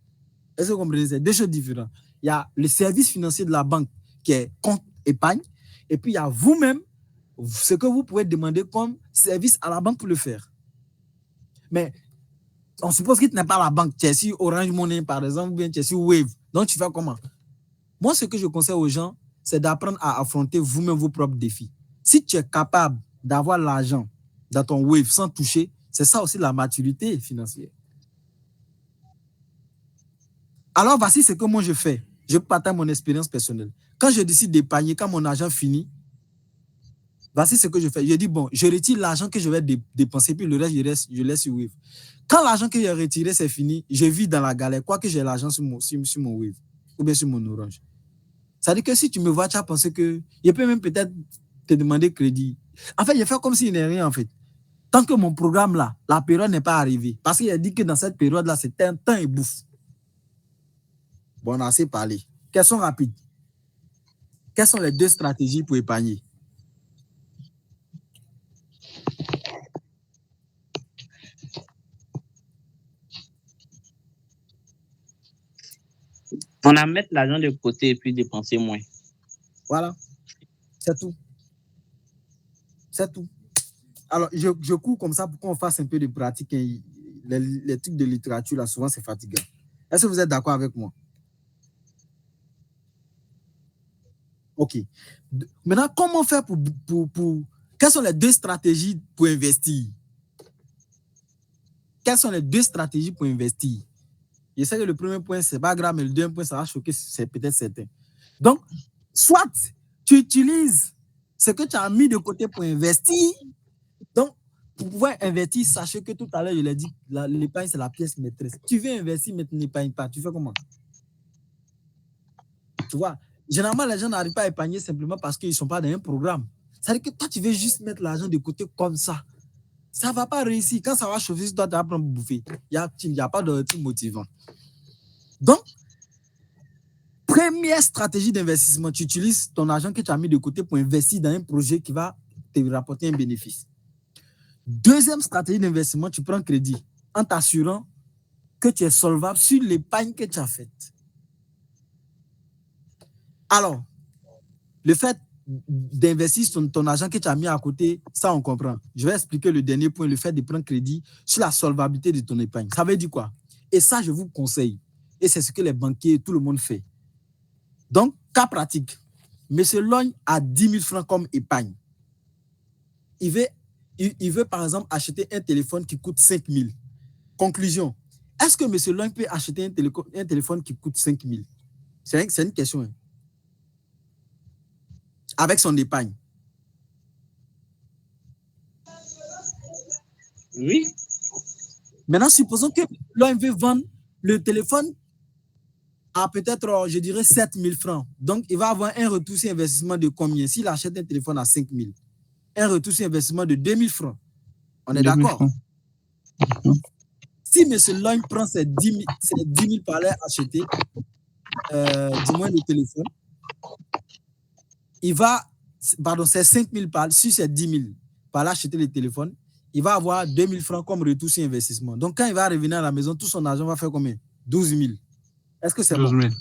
Est-ce que vous comprenez? C'est 2 choses différentes. Il y a le service financier de la banque qui est compte épargne. Et puis, il y a vous-même ce que vous pouvez demander comme service à la banque pour le faire. Mais on suppose que tu n'es pas la banque. Tu es sur Orange Money, par exemple, ou bien tu es sur Wave. Donc, tu fais comment? Moi, ce que je conseille aux gens, c'est d'apprendre à affronter vous-même vos propres défis. Si tu es capable d'avoir l'argent dans ton Wave sans toucher, c'est ça aussi la maturité financière. Alors, voici ce que moi je fais. Je partage mon expérience personnelle. Quand je décide d'épargner, quand mon argent finit, voici ce que je fais. Je dis, bon, je retire l'argent que je vais dépenser, puis le reste, je laisse sur Wave. Quand l'argent que j'ai retiré, c'est fini, je vis dans la galère, quoique j'ai l'argent sur mon Wave ou bien sur mon Orange. Ça veut dire que si tu me vois, tu as pensé que je peux même peut-être te demander crédit. En fait, je fais comme s'il n'y a rien, en fait. Tant que mon programme là, la période n'est pas arrivée. Parce qu'il a dit que dans cette période-là, c'est un temps et bouffe. Bon, on a assez parlé. Question rapide. Quelles sont les 2 stratégies pour épargner? On a mettre l'argent de côté et puis dépenser moins. Voilà. C'est tout. C'est tout. Alors, je cours comme ça pour qu'on fasse un peu de pratique. Les trucs de littérature, là, souvent, c'est fatigant. Est-ce que vous êtes d'accord avec moi? OK. Maintenant, comment faire pour quelles sont les 2 stratégies pour investir? Quelles sont les 2 stratégies pour investir? Je sais que le premier point, c'est pas grave, mais le deuxième point, ça va choquer, c'est peut-être certain. Donc, soit tu utilises ce que tu as mis de côté pour investir. Donc, pour pouvoir investir, sachez que tout à l'heure, je l'ai dit, l'épargne, c'est la pièce maîtresse. Tu veux investir, mais tu n'épargnes pas. Tu fais comment? Tu vois, généralement, les gens n'arrivent pas à épargner simplement parce qu'ils ne sont pas dans un programme. C'est-à-dire que toi, tu veux juste mettre l'argent de côté comme ça. Ça ne va pas réussir. Quand ça va chauffer, toi, tu vas prendre bouffer. Il n'y a pas de truc motivant. Donc, Première stratégie d'investissement, tu utilises ton argent que tu as mis de côté pour investir dans un projet qui va te rapporter un bénéfice. Deuxième stratégie d'investissement, tu prends crédit en t'assurant que tu es solvable sur l'épargne que tu as faite. Alors, le fait d'investir ton argent que tu as mis à côté, ça on comprend. Je vais expliquer le dernier point, le fait de prendre crédit sur la solvabilité de ton épargne. Ça veut dire quoi? Et ça, je vous conseille. Et c'est ce que les banquiers, tout le monde fait. Donc, cas pratique. M. Logne a 10 000 francs comme épargne. Il veut, par exemple, acheter un téléphone qui coûte 5 000. Conclusion. Est-ce que M. Logne peut acheter un téléphone qui coûte 5 000? C'est une question. Hein. Avec son épargne. Oui. Maintenant, supposons que l'on veut vendre le téléphone à peut-être, je dirais, 7 000 francs. Donc, il va avoir un retour sur investissement de combien? S'il achète un téléphone à 5 000, un retour sur investissement de 2 000 francs. On est d'accord? Si M. Logne prend ces 10 000 par là achetés, du moins le téléphone, il va, pardon, c'est 5 000 par sur ces 10 000 par là acheter le téléphone, il va avoir 2 000 francs comme retour sur investissement. Donc, quand il va revenir à la maison, tout son argent va faire combien? 12 000. Est-ce que c'est bon? 12 000.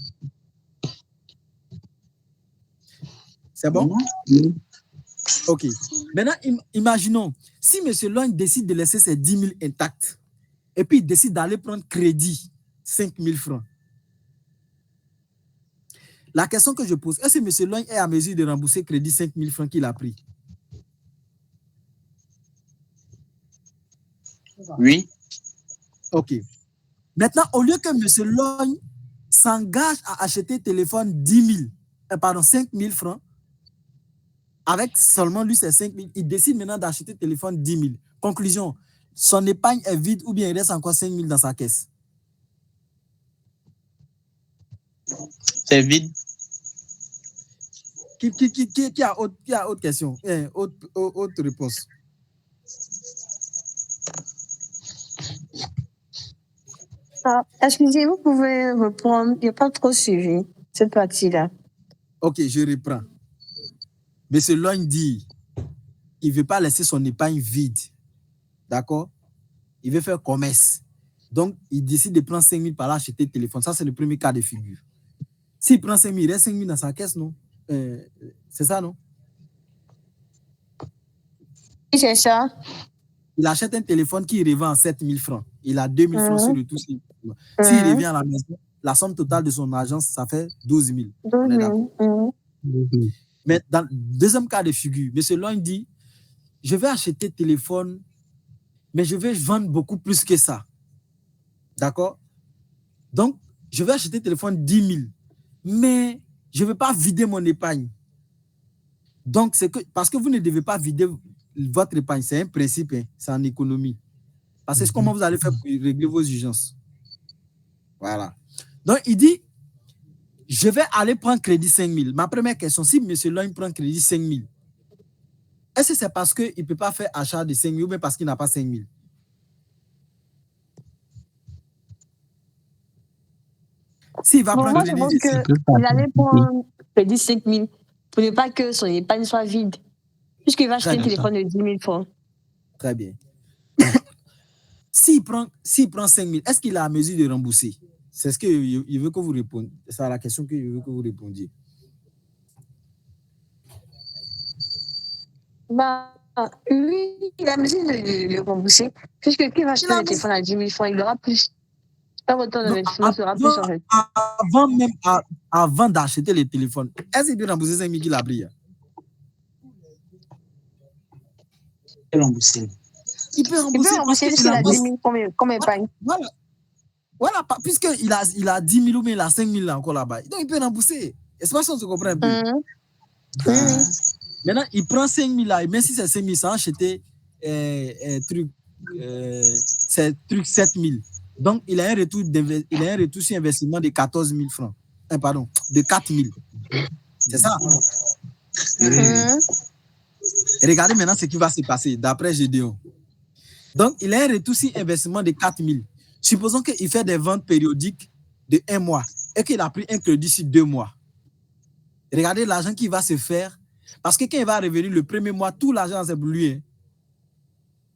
C'est bon? Oui. OK. Maintenant, imaginons, si M. Logne décide de laisser ses 10 000 intacts et puis il décide d'aller prendre crédit, 5 000 francs. La question que je pose, est-ce que M. Logne est à mesure de rembourser crédit 5 000 francs qu'il a pris? Oui. OK. Maintenant, au lieu que M. Logne s'engage à acheter téléphone 5 000 francs, avec seulement lui, c'est 5 000, il décide maintenant d'acheter téléphone 10 000. Conclusion, son épargne est vide ou bien il reste encore 5 000 dans sa caisse? C'est vide. Qui a autre question? Autre réponse? Excusez-moi, vous pouvez reprendre. Il n'y a pas trop suivi cette partie-là. OK, je reprends. M. Logne dit qu'il ne veut pas laisser son épargne vide. D'accord? Il veut faire commerce. Donc, il décide de prendre 5 000 par là acheter le téléphone. Ça, c'est le premier cas de figure. S'il prend 5 000, il reste 5 000 dans sa caisse, non? C'est ça, non? Oui, c'est ça. Il achète un téléphone qui revend à 7 000 francs. Il a 2 000 francs sur le tout. S'il revient à la maison, la somme totale de son agence, ça fait 12 000. 12 000. Mais dans le deuxième cas de figure, M. Logne dit, je vais acheter téléphone, mais je vais vendre beaucoup plus que ça. D'accord? Donc, je vais acheter téléphone 10 000, mais je ne vais pas vider mon épargne. Donc, parce que vous ne devez pas vider votre épargne, c'est un principe, hein, c'est en économie. Parce que c'est comment vous allez faire pour régler vos urgences. Voilà. Donc, il dit, je vais aller prendre crédit 5 000. Ma première question, si M. Logne prend crédit 5 000, est-ce que c'est parce qu'il ne peut pas faire achat de 5 000 ou bien parce qu'il n'a pas 5 000? S'il va prendre Moi, je pense qu'il allait prendre crédit 5 000 pour ne pas que son épargne soit vide. Puisqu'il va acheter un téléphone de 10 000 francs. Très bien. S'il prend 5 000, est-ce qu'il est à mesure de rembourser? C'est ce qu'il veut que vous répondiez. C'est la question que je veux que vous répondiez. Oui, il a mesure de rembourser. Puisque qui va acheter un téléphone à 10 000 francs, il aura plus. Son retour d'investissement sera plus en fait. Avant d'acheter les téléphones, est-ce qu'il peut rembourser 5 000 qu'il a pris? Il peut rembourser puisqu'il a 10 000 comme épargne. Voilà, puisqu'il a 10 000 ou bien il a 5 000 là encore là-bas. Donc, il peut rembourser. Est-ce que ça se comprend un peu? Maintenant, il prend 5 000 là, et même si c'est 5 000, ça a acheté truc 7 000. Donc, il a un retour sur investissement de 14 000 francs. Pardon, de 4 000. C'est ça? Et regardez maintenant ce qui va se passer d'après Gédéon. Donc, il a un retour sur investissement de 4 000. Supposons qu'il fait des ventes périodiques de 1 mois. et qu'il a pris un crédit sur 2 mois, regardez l'argent qu'il va se faire. Parce que quand il va revenir le premier mois, tout l'argent c'est pour lui. Hein.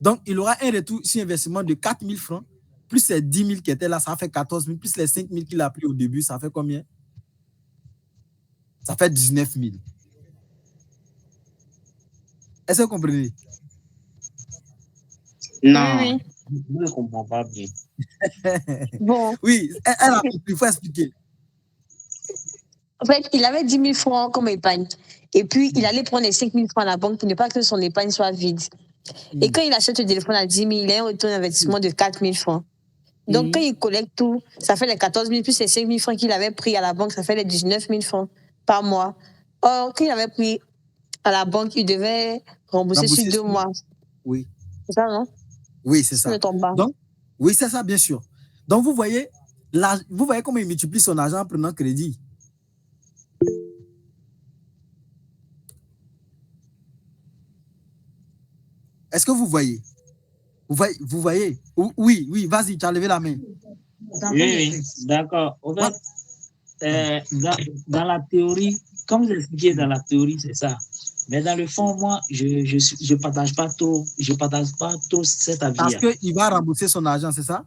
Donc, il aura un retour sur investissement de 4 000 francs, plus les 10 000 qui étaient là, ça fait 14 000, plus les 5 000 qu'il a pris au début, ça fait combien? Ça fait 19 000. Est-ce que vous comprenez? Non, Oui, je ne comprends pas bien. Bon, Oui, elle a compris, il faut expliquer. en fait, il avait 10 000 francs comme épargne. Et puis, il allait prendre les 5 000 francs à la banque pour ne pas que son épargne soit vide. Et quand il achète le téléphone à 10 000, il a un retour d'investissement de 4 000 francs. Donc, quand il collecte tout, ça fait les 14 000 plus les 5 000 francs qu'il avait pris à la banque, ça fait les 19 000 francs par mois. Or, quand il avait pris à la banque, il devait rembourser sur 2 mois. Oui. C'est ça, non? Oui, c'est ça. Ne tombe pas. Donc, oui, c'est ça, bien sûr. Donc, vous voyez comment il multiplie son argent en prenant crédit. Est-ce que vous voyez? Vous voyez? Oui, vas-y, tu as levé la main. Oui, d'accord. En fait, dans la théorie, comme vous expliquez dans la théorie, c'est ça. Mais dans le fond, moi, je partage pas trop cet avis. Parce qu'il va rembourser son argent, c'est ça?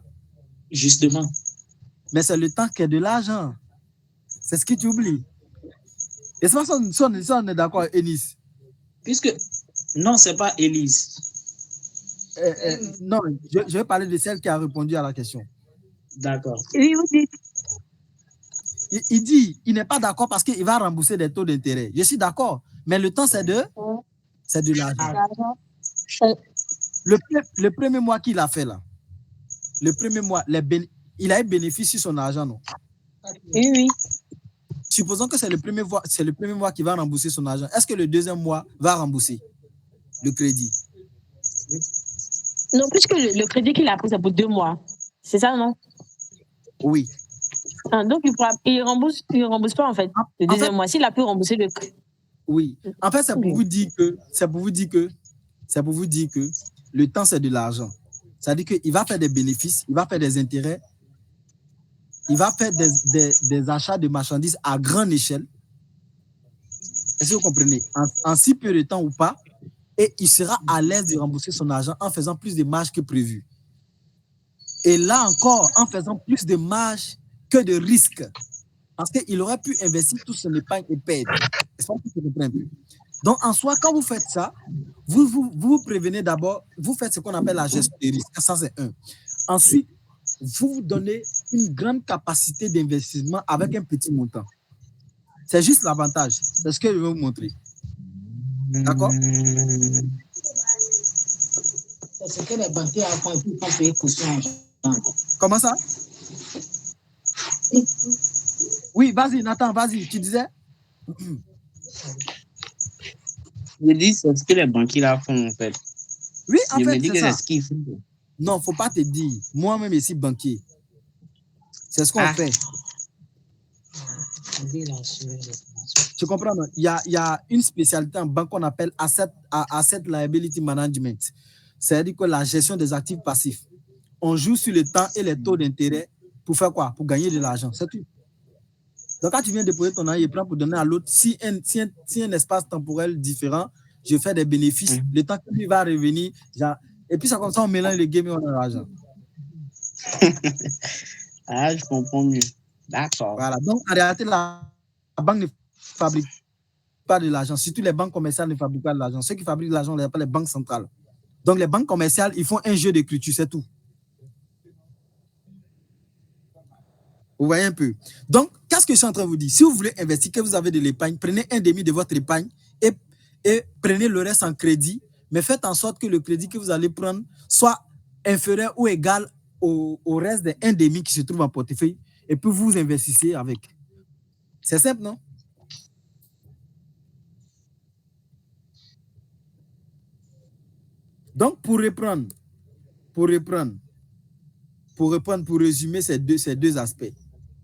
Justement. Mais c'est le temps qui est de l'argent. C'est ce que tu oublies. Et c'est pas ça, on est d'accord, Enis. Puisque, non, c'est pas Élise. Non, je vais parler de celle qui a répondu à la question. D'accord. Oui, vous dites. Il dit, il n'est pas d'accord parce qu'il va rembourser des taux d'intérêt. Je suis d'accord, mais le temps, c'est de l'argent. Le premier mois qu'il a fait là, le premier mois, il a eu bénéfice sur son argent, non? Oui. Supposons que c'est le premier mois qu'il va rembourser son argent. Est-ce que le deuxième mois va rembourser le crédit? Non, puisque le crédit qu'il a pris, c'est pour 2 mois. C'est ça, non? Oui. Ah, donc, il rembourse pas, en fait, le deuxième mois. S'il a pu rembourser le... Oui. En fait, c'est pour vous dire que le temps, c'est de l'argent. C'est-à-dire qu'il va faire des bénéfices, il va faire des intérêts, il va faire des achats de marchandises à grande échelle. Est-ce que vous comprenez? En si peu de temps ou pas, et il sera à l'aise de rembourser son argent en faisant plus de marge que prévu. Et là encore, en faisant plus de marge que de risque. Parce qu'il aurait pu investir tout son épargne et perdre. Donc, en soi, quand vous faites ça, vous prévenez d'abord, vous faites ce qu'on appelle la gestion des risques. Ça, c'est un. Ensuite, vous vous donnez une grande capacité d'investissement avec un petit montant. C'est juste l'avantage. C'est ce que je vais vous montrer. D'accord? C'est ce que les banquiers ont compris quand ils caution. Comment ça? Oui, vas-y, Nathan, vas-y, tu disais? Je dis, c'est ce que les banquiers là font, en fait. Oui, en fait, je me dis que c'est ça. c'est ce qu'ils font. Non, il ne faut pas te dire. Moi-même, ici, banquier. C'est ce qu'on fait. Tu comprends? Il y a une spécialité en banque qu'on appelle Asset Liability Management. C'est-à-dire que la gestion des actifs passifs. On joue sur le temps et les taux d'intérêt pour faire quoi? Pour gagner de l'argent. C'est tout. Donc, quand tu viens déposer ton argent, il prend pour donner à l'autre. Si un espace temporel différent, je fais des bénéfices. Le temps qu'il va revenir, et puis ça, comme ça, on mélange les games et on a l'argent. Ah, je comprends mieux. D'accord. Voilà. Donc, en réalité, la banque ne fabrique pas de l'argent. Surtout les banques commerciales ne fabriquent pas de l'argent. Ceux qui fabriquent de l'argent, on les appelle les banques centrales. Donc, les banques commerciales, ils font un jeu d'écriture, c'est tout. Vous voyez un peu. Donc, qu'est-ce que je suis en train de vous dire? Si vous voulez investir, que vous avez de l'épargne, prenez un demi de votre épargne et prenez le reste en crédit, mais faites en sorte que le crédit que vous allez prendre soit inférieur ou égal au reste des un demi qui se trouve en portefeuille, et puis vous investissez avec. C'est simple, non? Donc, pour résumer ces deux aspects,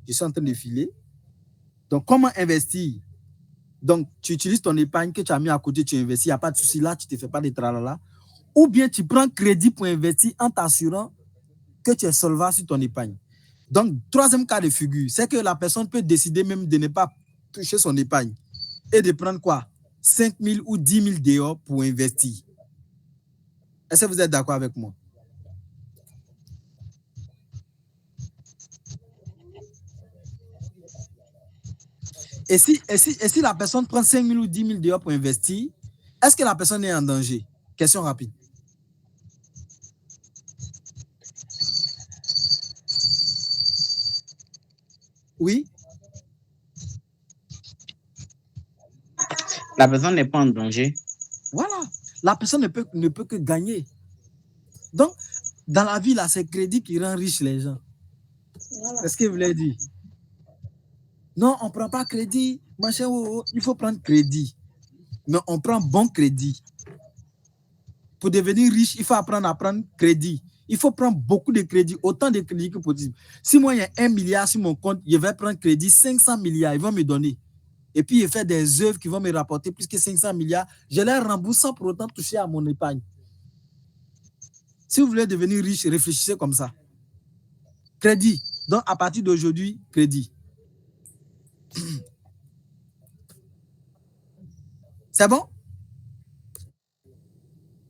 je suis en train de filer. Donc, comment investir? Donc, tu utilises ton épargne que tu as mis à côté, tu investis, il n'y a pas de souci là, tu ne te fais pas de tralala. Ou bien tu prends crédit pour investir en t'assurant que tu es solvable sur ton épargne. Donc, troisième cas de figure, c'est que la personne peut décider même de ne pas toucher son épargne et de prendre quoi? 5 000 ou 10 000 dehors pour investir. Est-ce que vous êtes d'accord avec moi? Et si la personne prend 5 000 ou 10 000 dehors pour investir, est-ce que la personne est en danger? Question rapide. Oui? La personne n'est pas en danger. Voilà. La personne ne peut que gagner. Donc, dans la vie, là, c'est le crédit qui rend riche les gens. Voilà. C'est ce que vous voulez dire. Non, on ne prend pas crédit. Machin, il faut prendre crédit. Mais on prend bon crédit. Pour devenir riche, il faut apprendre à prendre crédit. Il faut prendre beaucoup de crédit, autant de crédit que possible. Si moi, il y a 1 milliard sur mon compte, je vais prendre crédit 500 milliards. Ils vont me donner. Et puis, je fais des œuvres qui vont me rapporter plus que 500 milliards. Je les rembourse sans pour autant toucher à mon épargne. Si vous voulez devenir riche, réfléchissez comme ça. Crédit. Donc, à partir d'aujourd'hui, crédit. C'est bon?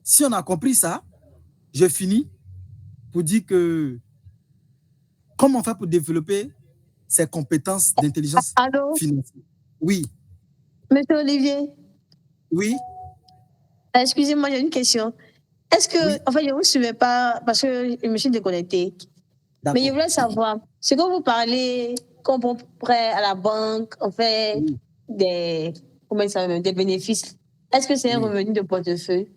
Si on a compris ça, je finis pour dire que comment on fait pour développer ses compétences d'intelligence financière? Oui. Monsieur Olivier. Oui. Excusez-moi, j'ai une question. Est-ce que, oui. Enfin, je ne vous suivais pas parce que je me suis déconnectée. Mais je voulais savoir, ce que vous parlez, quand on prêt à la banque, on fait des bénéfices. Est-ce que c'est un revenu de portefeuille?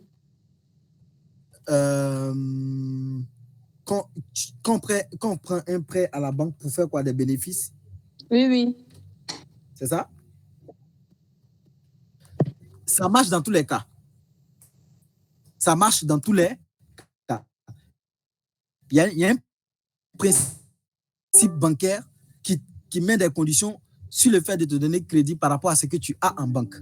Quand on prend un prêt à la banque pour faire quoi? Des bénéfices? Oui, oui. C'est ça? Ça marche dans tous les cas. Ça marche dans tous les cas. Il y a un principe bancaire qui met des conditions sur le fait de te donner crédit par rapport à ce que tu as en banque.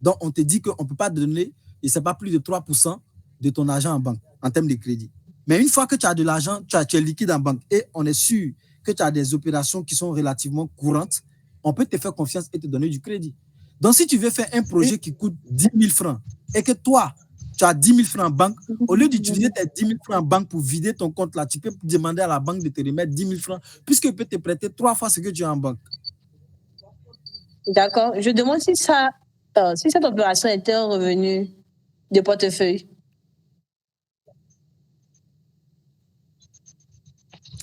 Donc, on te dit qu'on ne peut pas te donner, et ce n'est pas plus de 3% de ton argent en banque, en termes de crédit. Mais une fois que tu as de l'argent, tu es liquide en banque et on est sûr que tu as des opérations qui sont relativement courantes, on peut te faire confiance et te donner du crédit. Donc, si tu veux faire un projet qui coûte 10 000 francs et que toi, tu as 10 000 francs en banque, au lieu d'utiliser tes 10 000 francs en banque pour vider ton compte là, tu peux demander à la banque de te remettre 10 000 francs puisqu'elle peut te prêter 3 fois ce que tu as en banque. D'accord. Je demande si cette opération était un revenu de portefeuille.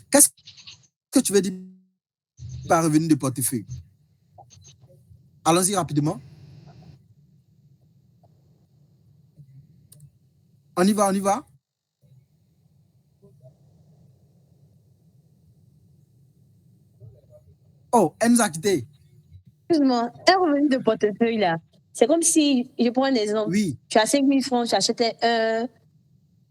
Qu'est-ce que tu veux dire par revenu de portefeuille? Allons-y rapidement. On y va. Oh, elle nous a quittés. Excuse-moi, un revenu de portefeuille là, c'est comme si, je prends un exemple, oui. Tu as 5 000 francs, tu achetais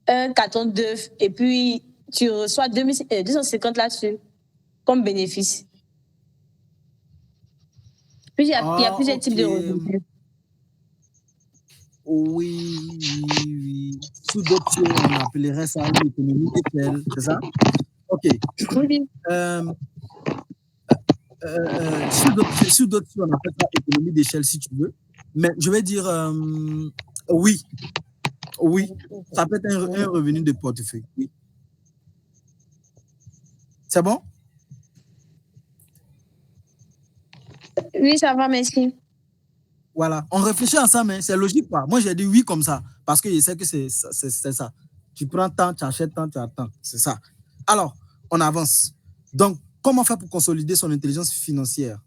un carton d'œufs et puis tu reçois 250 là-dessus comme bénéfice. Puis il y a plusieurs types de revenus. Oui. Sous d'autres choses, on appellerait ça l'économie d'échelle, c'est ça? Ok. Oui. Sous d'autres choses, on appelle ça économie d'échelle si tu veux. Mais je vais dire oui. Oui, ça peut être un revenu de portefeuille. Oui. C'est bon? Oui, ça va, merci. Voilà, on réfléchit ensemble, hein. C'est logique quoi. Moi, j'ai dit oui comme ça, parce que je sais que c'est ça. Tu prends temps, tu achètes temps, tu attends. C'est ça. Alors, on avance. Donc, comment faire pour consolider son intelligence financière?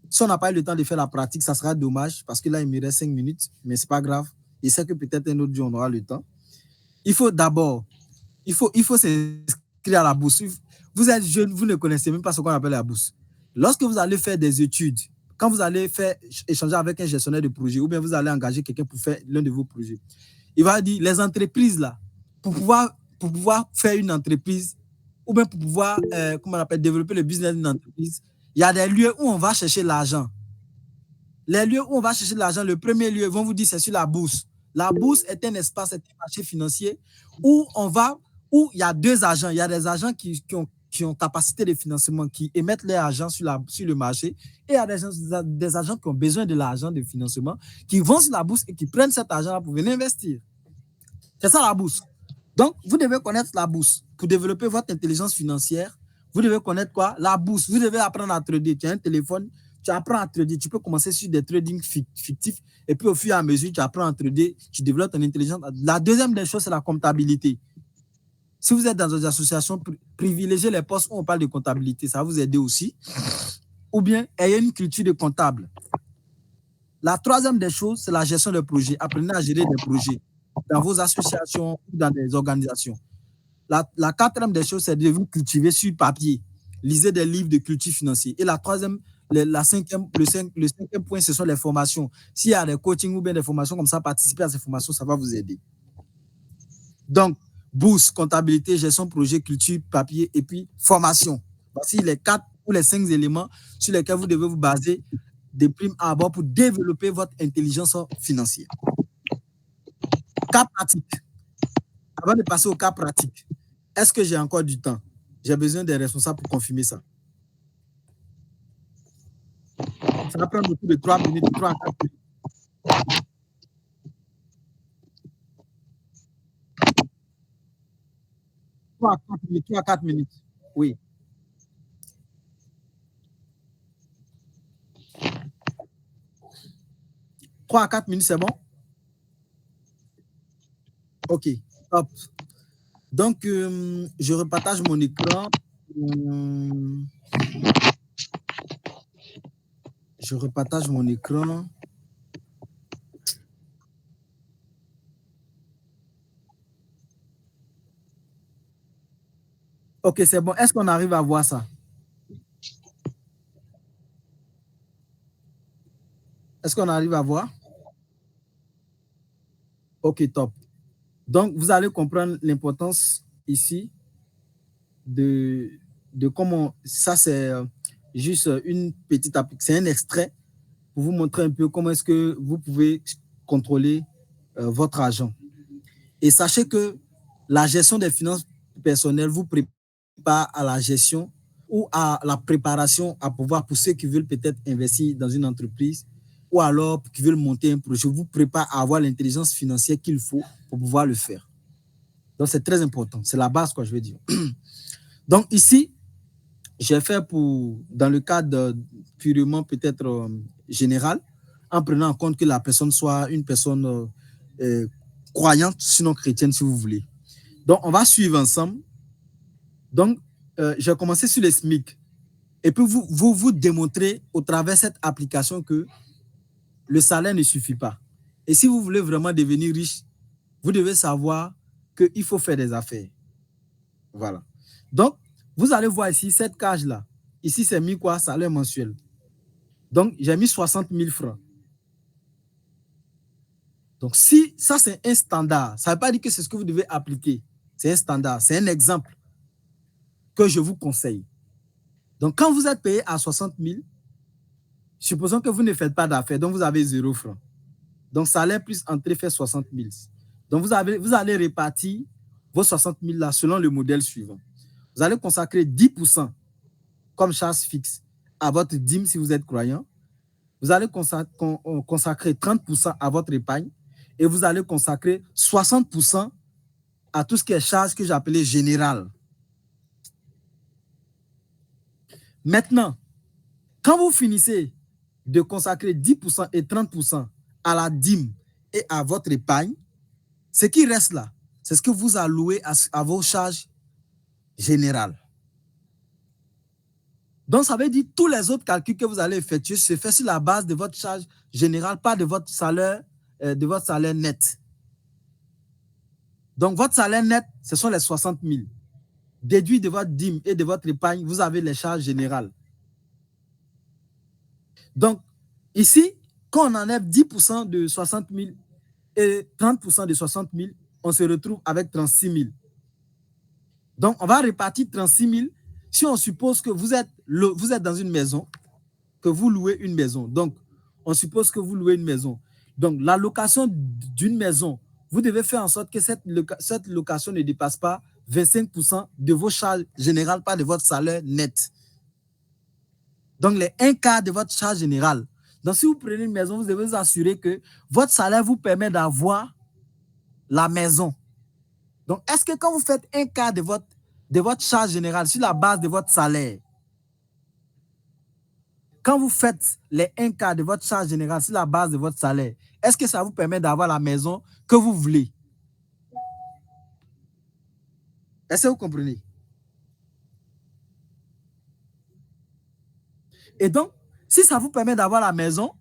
Si on n'a pas eu le temps de faire la pratique, ça sera dommage, parce que là, il me reste 5 minutes, mais ce n'est pas grave. Je sais que peut-être un autre jour, on aura le temps. Il faut d'abord, il faut s'inscrire à la bourse. Vous êtes jeune, vous ne connaissez même pas ce qu'on appelle la bourse. Lorsque vous allez faire des études, quand vous allez échanger avec un gestionnaire de projet ou bien vous allez engager quelqu'un pour faire l'un de vos projets, il va dire les entreprises là, pour pouvoir faire une entreprise ou bien pour pouvoir développer le business d'une entreprise, il y a des lieux où on va chercher l'argent. Les lieux où on va chercher l'argent, le premier lieu, ils vont vous dire c'est sur la bourse. La bourse est un espace, c'est un marché financier où il y a deux agents. Il y a des agents qui qui ont capacité de financement, qui émettent leur argent sur le marché, et il y a des agents qui ont besoin de l'argent de financement, qui vont sur la bourse et qui prennent cet argent-là pour venir investir. C'est ça la bourse. Donc, vous devez connaître la bourse. Pour développer votre intelligence financière, vous devez connaître quoi? La bourse. Vous devez apprendre à trader. Tu as un téléphone, tu apprends à trader. Tu peux commencer sur des trading fictifs, et puis au fur et à mesure, tu apprends à trader, tu développes ton intelligence. La deuxième des choses, c'est la comptabilité. Si vous êtes dans des associations, privilégiez les postes où on parle de comptabilité, ça va vous aider aussi. Ou bien, ayez une culture de comptable. La troisième des choses, c'est la gestion de projets. Apprenez à gérer des projets dans vos associations ou dans des organisations. La quatrième des choses, c'est de vous cultiver sur papier. Lisez des livres de culture financière. Et la troisième, le cinquième point, ce sont les formations. S'il y a des coachings ou bien des formations comme ça, participez à ces formations, ça va vous aider. Donc, bourse, comptabilité, gestion de projet, culture, papier et puis formation. Voici les 4 ou les 5 éléments sur lesquels vous devez vous baser de prime abord pour développer votre intelligence financière. Cas pratique. Avant de passer au cas pratique, est-ce que j'ai encore du temps? J'ai besoin des responsables pour confirmer ça. Ça va prendre autour de 3 minutes, 3 à 4 minutes. Trois à 4 minutes. Oui. Trois à 4 minutes, c'est bon? OK, top. Donc, je repartage mon écran. Je repartage mon écran. OK, c'est bon. Est-ce qu'on arrive à voir ça? Est-ce qu'on arrive à voir? OK, top. Donc, vous allez comprendre l'importance ici de comment ça, c'est juste une petite application, c'est un extrait pour vous montrer un peu comment est-ce que vous pouvez contrôler votre argent. Et sachez que la gestion des finances personnelles vous prépare à la gestion ou à la préparation à pouvoir, pour ceux qui veulent peut-être investir dans une entreprise ou alors qui veulent monter un projet, vous prépare à avoir l'intelligence financière qu'il faut pour pouvoir le faire. Donc, c'est très important. C'est la base, quoi, je veux dire. Donc, ici, j'ai fait dans le cadre purement peut-être général, en prenant en compte que la personne soit une personne croyante, sinon chrétienne, si vous voulez. Donc, on va suivre ensemble. Donc, j'ai commencé sur les SMIC. Et puis, vous démontrez au travers de cette application que le salaire ne suffit pas. Et si vous voulez vraiment devenir riche, vous devez savoir qu'il faut faire des affaires. Voilà. Donc, vous allez voir ici, cette cage-là. Ici, c'est mis quoi? Salaire mensuel. Donc, j'ai mis 60 000 francs. Donc, si ça, c'est un standard, ça ne veut pas dire que c'est ce que vous devez appliquer. C'est un standard, c'est un exemple que je vous conseille. Donc, quand vous êtes payé à 60 000, supposons que vous ne faites pas d'affaires, donc vous avez 0 francs. Donc, salaire plus entrée fait 60 000. Donc, vous allez répartir vos 60 000 là selon le modèle suivant. Vous allez consacrer 10% comme charge fixe à votre dîme si vous êtes croyant. Vous allez consacrer 30% à votre épargne et vous allez consacrer 60% à tout ce qui est charge que j'appelais générale. Maintenant, quand vous finissez de consacrer 10% et 30% à la dîme et à votre épargne, ce qui reste là, c'est ce que vous allouez à vos charges générales. Donc, ça veut dire que tous les autres calculs que vous allez effectuer se font sur la base de votre charge générale, pas de votre salaire net. Donc, votre salaire net, ce sont les 60 000. Déduit de votre dîme et de votre épargne, vous avez les charges générales. Donc, ici, quand on enlève 10% de 60 000 et 30% de 60 000, on se retrouve avec 36 000. Donc, on va répartir 36 000 si on suppose que vous êtes dans une maison, que vous louez une maison. Donc, on suppose que vous louez une maison. Donc, la location d'une maison, vous devez faire en sorte que cette location ne dépasse pas 25% de vos charges générales, pas de votre salaire net. Donc, les 1/4 de votre charge générale. Donc, si vous prenez une maison, vous devez vous assurer que votre salaire vous permet d'avoir la maison. Donc, est-ce que quand vous faites 1/4 de votre charge générale sur la base de votre salaire, quand vous faites les 1/4 de votre charge générale sur la base de votre salaire, est-ce que ça vous permet d'avoir la maison que vous voulez? Est-ce que vous comprenez? Et donc, si ça vous permet d'avoir la maison,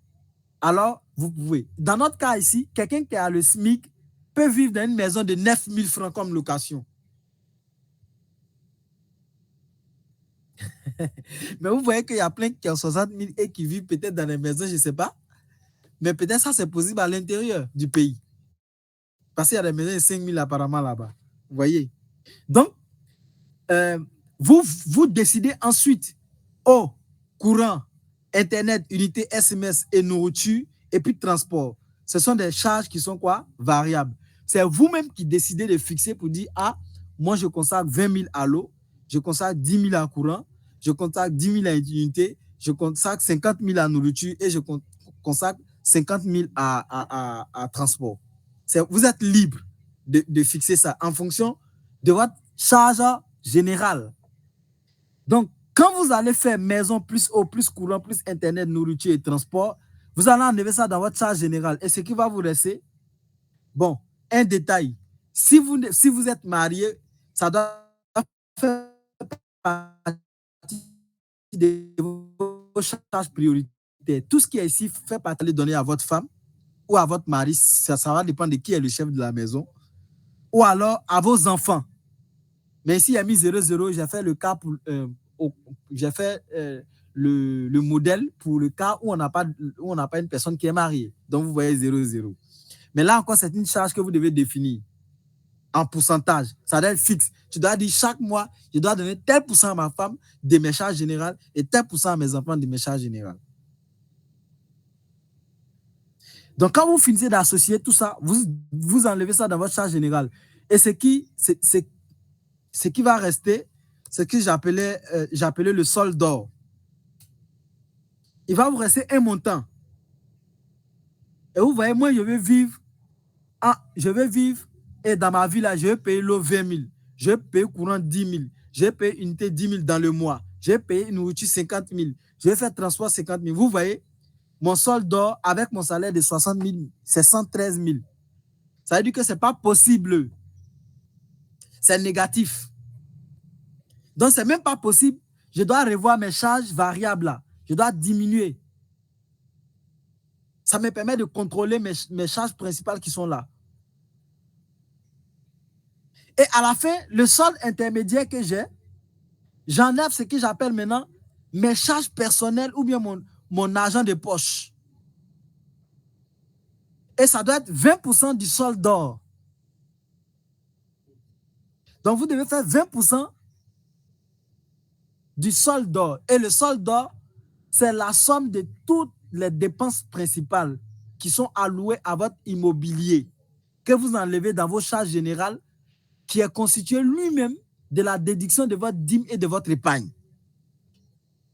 alors vous pouvez. Dans notre cas ici, quelqu'un qui a le SMIC peut vivre dans une maison de 9 000 francs comme location. Mais vous voyez qu'il y a plein qui ont 60 000 et qui vivent peut-être dans des maisons, je ne sais pas. Mais peut-être ça, c'est possible à l'intérieur du pays. Parce qu'il y a des maisons de 5 000 apparemment là-bas. Vous voyez? Donc, vous décidez ensuite eau, courant, Internet, unité, SMS et nourriture, et puis transport. Ce sont des charges qui sont quoi? Variables. C'est vous-même qui décidez de fixer pour dire, ah, moi je consacre 20 000 à l'eau, je consacre 10 000 à courant, je consacre 10 000 à unité, je consacre 50 000 à nourriture et je consacre 50 000 à transport. Vous êtes libre de fixer ça en fonction de votre charge générale. Donc, quand vous allez faire maison plus eau, plus courant, plus Internet, nourriture et transport, vous allez enlever ça dans votre charge générale. Et ce qui va vous rester, bon, un détail. Si vous êtes marié, ça doit faire partie de vos charges prioritaires. Tout ce qui est ici fait partie de donner à votre femme ou à votre mari, ça va dépendre de qui est le chef de la maison, ou alors à vos enfants. Mais ici, il y a mis 0,0. J'ai fait le cas pour... j'ai fait le modèle pour le cas où on n'a pas une personne qui est mariée. Donc, vous voyez 0,0. Mais là encore, c'est une charge que vous devez définir en pourcentage. Ça doit être fixe. Tu dois dire chaque mois, je dois donner tel % à ma femme de mes charges générales et tel % à mes enfants de mes charges générales. Donc, quand vous finissez d'associer tout ça, vous enlevez ça dans votre charge générale. Et ce qui va rester, c'est ce que j'appelais le solde d'or. Il va vous rester un montant. Et vous voyez, moi, je vais vivre, et dans ma vie, là, je vais payer l'eau 20 000. Je vais payer courant 10 000. Je vais payer unité 10 000 dans le mois. Je vais payer nourriture 50 000. Je vais faire transport 50 000. Vous voyez, mon solde d'or avec mon salaire de 60 000, c'est 113 000. Ça veut dire que ce n'est pas possible. C'est négatif. Donc, ce n'est même pas possible. Je dois revoir mes charges variables là. Je dois diminuer. Ça me permet de contrôler mes charges principales qui sont là. Et à la fin, le solde intermédiaire que j'ai, j'enlève ce que j'appelle maintenant mes charges personnelles ou bien mon argent de poche. Et ça doit être 20% du solde d'or. Donc, vous devez faire 20% du solde d'or. Et le solde d'or, c'est la somme de toutes les dépenses principales qui sont allouées à votre immobilier, que vous enlevez dans vos charges générales, qui est constitué lui-même de la déduction de votre dîme et de votre épargne.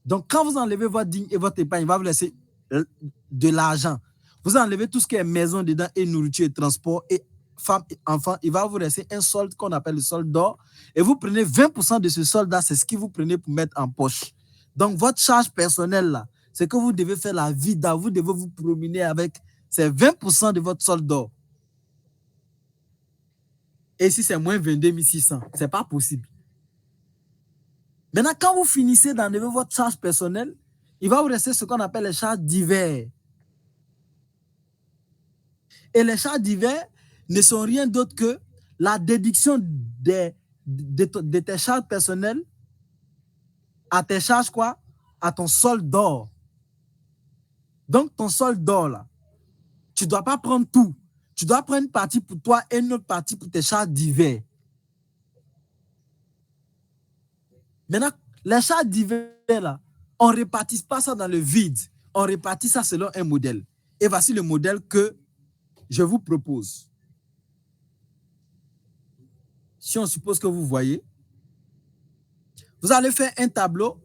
Donc, quand vous enlevez votre dîme et votre épargne, il va vous laisser de l'argent. Vous enlevez tout ce qui est maison dedans et nourriture et transport et femmes et enfants, il va vous laisser un solde qu'on appelle le solde d'or. Et vous prenez 20% de ce solde-là, c'est ce que vous prenez pour mettre en poche. Donc, votre charge personnelle, là, c'est que vous devez faire la vie d'art. Vous devez vous promener avec ces 20% de votre solde d'or. Et si c'est moins 22 600, ce n'est pas possible. Maintenant, quand vous finissez d'enlever votre charge personnelle, il va vous rester ce qu'on appelle les charges diverses. Et les charges diverses ne sont rien d'autre que la déduction de tes charges personnelles à tes charges quoi? À ton solde d'or. Donc, ton solde d'or, là, tu ne dois pas prendre tout. Tu dois prendre une partie pour toi et une autre partie pour tes charges diverses. Maintenant, les charges diverses, là, on ne répartit pas ça dans le vide. On répartit ça selon un modèle. Et voici le modèle que je vous propose. si on suppose que vous voyez, vous allez faire un tableau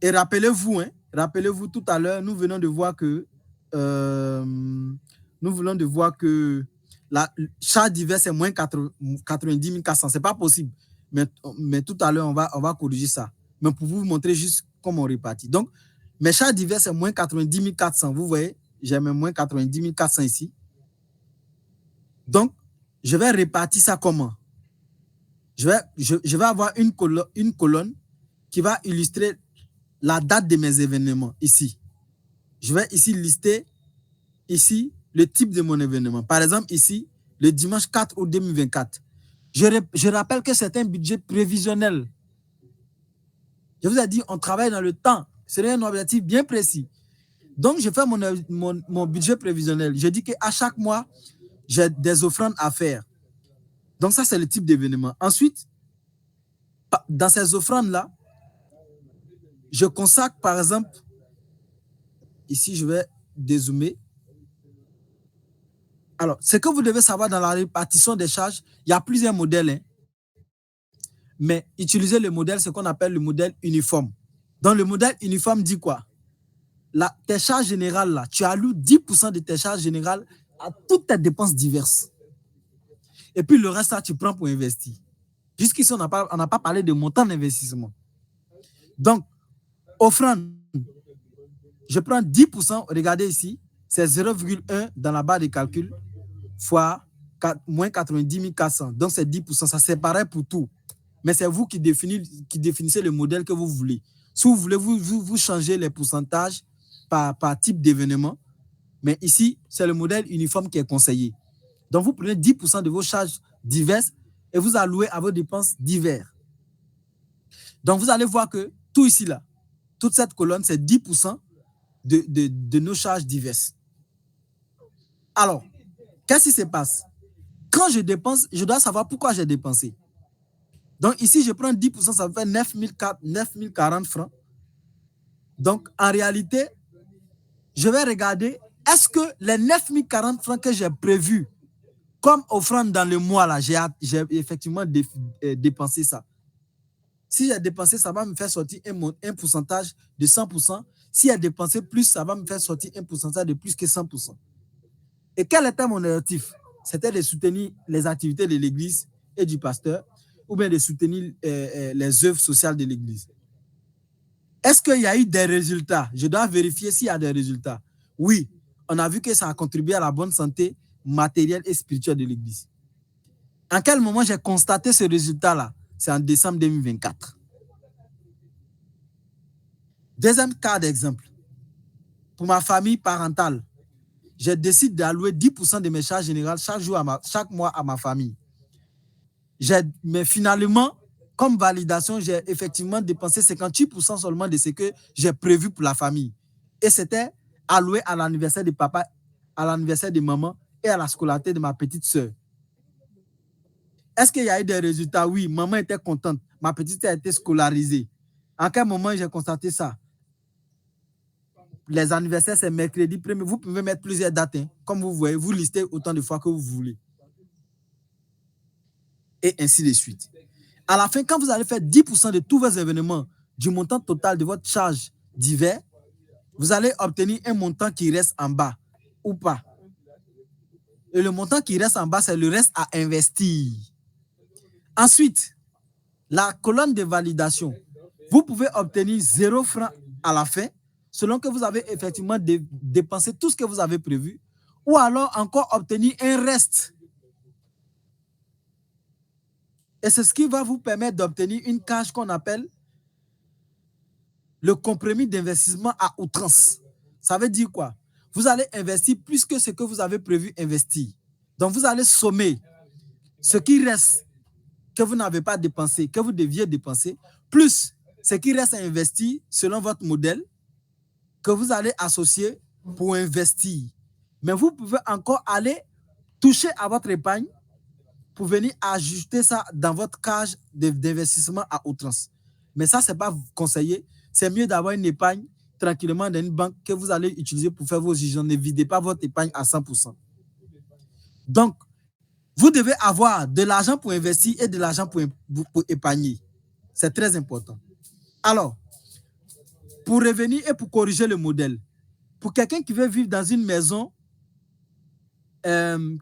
et rappelez-vous, rappelez-vous tout à l'heure, nous venons de voir que la charge diverse est moins 90 400. Ce n'est pas possible. Mais tout à l'heure, on va corriger ça. Mais pour vous montrer juste comment on répartit. Donc, mes charges diverses c'est moins 90 400. Vous voyez, j'ai mes moins 90 400 ici. Donc, je vais répartir ça comment? Je vais avoir une colonne qui va illustrer la date de mes événements ici. Je vais ici lister ici le type de mon événement. Par exemple, ici, le dimanche 4 août 2024. Je rappelle que c'est un budget prévisionnel. Je vous ai dit, on travaille dans le temps. C'est un objectif bien précis. Donc, je fais mon budget prévisionnel. Je dis qu'à chaque mois, j'ai des offrandes à faire. Donc, ça, c'est le type d'événement. Ensuite, dans ces offrandes-là, je consacre, par exemple, ici, je vais dézoomer. Alors, ce que vous devez savoir dans la répartition des charges, il y a plusieurs modèles. Mais utilisez le modèle, ce qu'on appelle le modèle uniforme. Donc, le modèle uniforme dit quoi? Tes charges générales, là, tu alloues 10% de tes charges générales à toutes tes dépenses diverses. Et puis, le reste, là, tu prends pour investir. Jusqu'ici, on n'a pas parlé de montant d'investissement. Donc, offrande, je prends 10%, regardez ici, c'est 0,1 dans la barre de calcul, fois moins 90 400. Donc, c'est 10%. Ça, c'est pareil pour tout. Mais c'est vous qui définissez le modèle que vous voulez. Si vous voulez, vous changez les pourcentages par type d'événement. Mais ici, c'est le modèle uniforme qui est conseillé. Donc, vous prenez 10% de vos charges diverses et vous allouez à vos dépenses diverses. Donc, vous allez voir que tout ici, là, toute cette colonne, c'est 10% de nos charges diverses. Alors, qu'est-ce qui se passe? Quand je dépense, je dois savoir pourquoi j'ai dépensé. Donc, ici, je prends 10%, ça me fait 9 040 francs. Donc, en réalité, je vais regarder, est-ce que les 9 040 francs que j'ai prévus comme offrande dans le mois, là, j'ai effectivement dépensé ça. Si j'ai dépensé, ça va me faire sortir un pourcentage de 100%. Si j'ai dépensé plus, ça va me faire sortir un pourcentage de plus que 100%. Et quel était mon objectif? C'était de soutenir les activités de l'Église et du pasteur, ou bien de soutenir les œuvres sociales de l'Église. Est-ce qu'il y a eu des résultats? Je dois vérifier s'il y a des résultats. Oui, on a vu que ça a contribué à la bonne santé matérielle et spirituelle de l'Église. En quel moment j'ai constaté ce résultat-là? C'est en décembre 2024. Deuxième cas d'exemple. Pour ma famille parentale, je décide d'allouer 10% de mes charges générales chaque mois à ma famille. Mais finalement, comme validation, j'ai effectivement dépensé 58% seulement de ce que j'ai prévu pour la famille. Et c'était alloué à l'anniversaire de papa, à l'anniversaire de maman et à la scolarité de ma petite sœur. Est-ce qu'il y a eu des résultats? Oui, maman était contente. Ma petite a été scolarisée. En quel moment j'ai constaté ça? Les anniversaires, c'est mercredi 1er. Vous pouvez mettre plusieurs dates. Comme vous voyez, vous listez autant de fois que vous voulez. Et ainsi de suite. À la fin, quand vous allez faire 10% de tous vos événements du montant total de votre charge divers, vous allez obtenir un montant qui reste en bas ou pas. Et le montant qui reste en bas, c'est le reste à investir. Ensuite, la colonne de validation. Vous pouvez obtenir 0 francs à la fin, selon que vous avez effectivement dépensé tout ce que vous avez prévu, ou alors encore obtenir un reste. Et c'est ce qui va vous permettre d'obtenir une cage qu'on appelle le compromis d'investissement à outrance. Ça veut dire quoi? Vous allez investir plus que ce que vous avez prévu investir. Donc, vous allez sommer ce qui reste que vous n'avez pas dépensé, que vous deviez dépenser, plus ce qui reste à investir selon votre modèle que vous allez associer pour investir. Mais vous pouvez encore aller toucher à votre épargne pour venir ajuster ça dans votre cage d'investissement à outrance. Mais ça, ce n'est pas conseillé. C'est mieux d'avoir une épargne tranquillement dans une banque que vous allez utiliser pour faire vos gestions. Ne videz pas votre épargne à 100%. Donc, Vous devez avoir de l'argent pour investir et de l'argent pour épargner. C'est très important. Alors, pour revenir et pour corriger le modèle, pour quelqu'un qui veut vivre dans une maison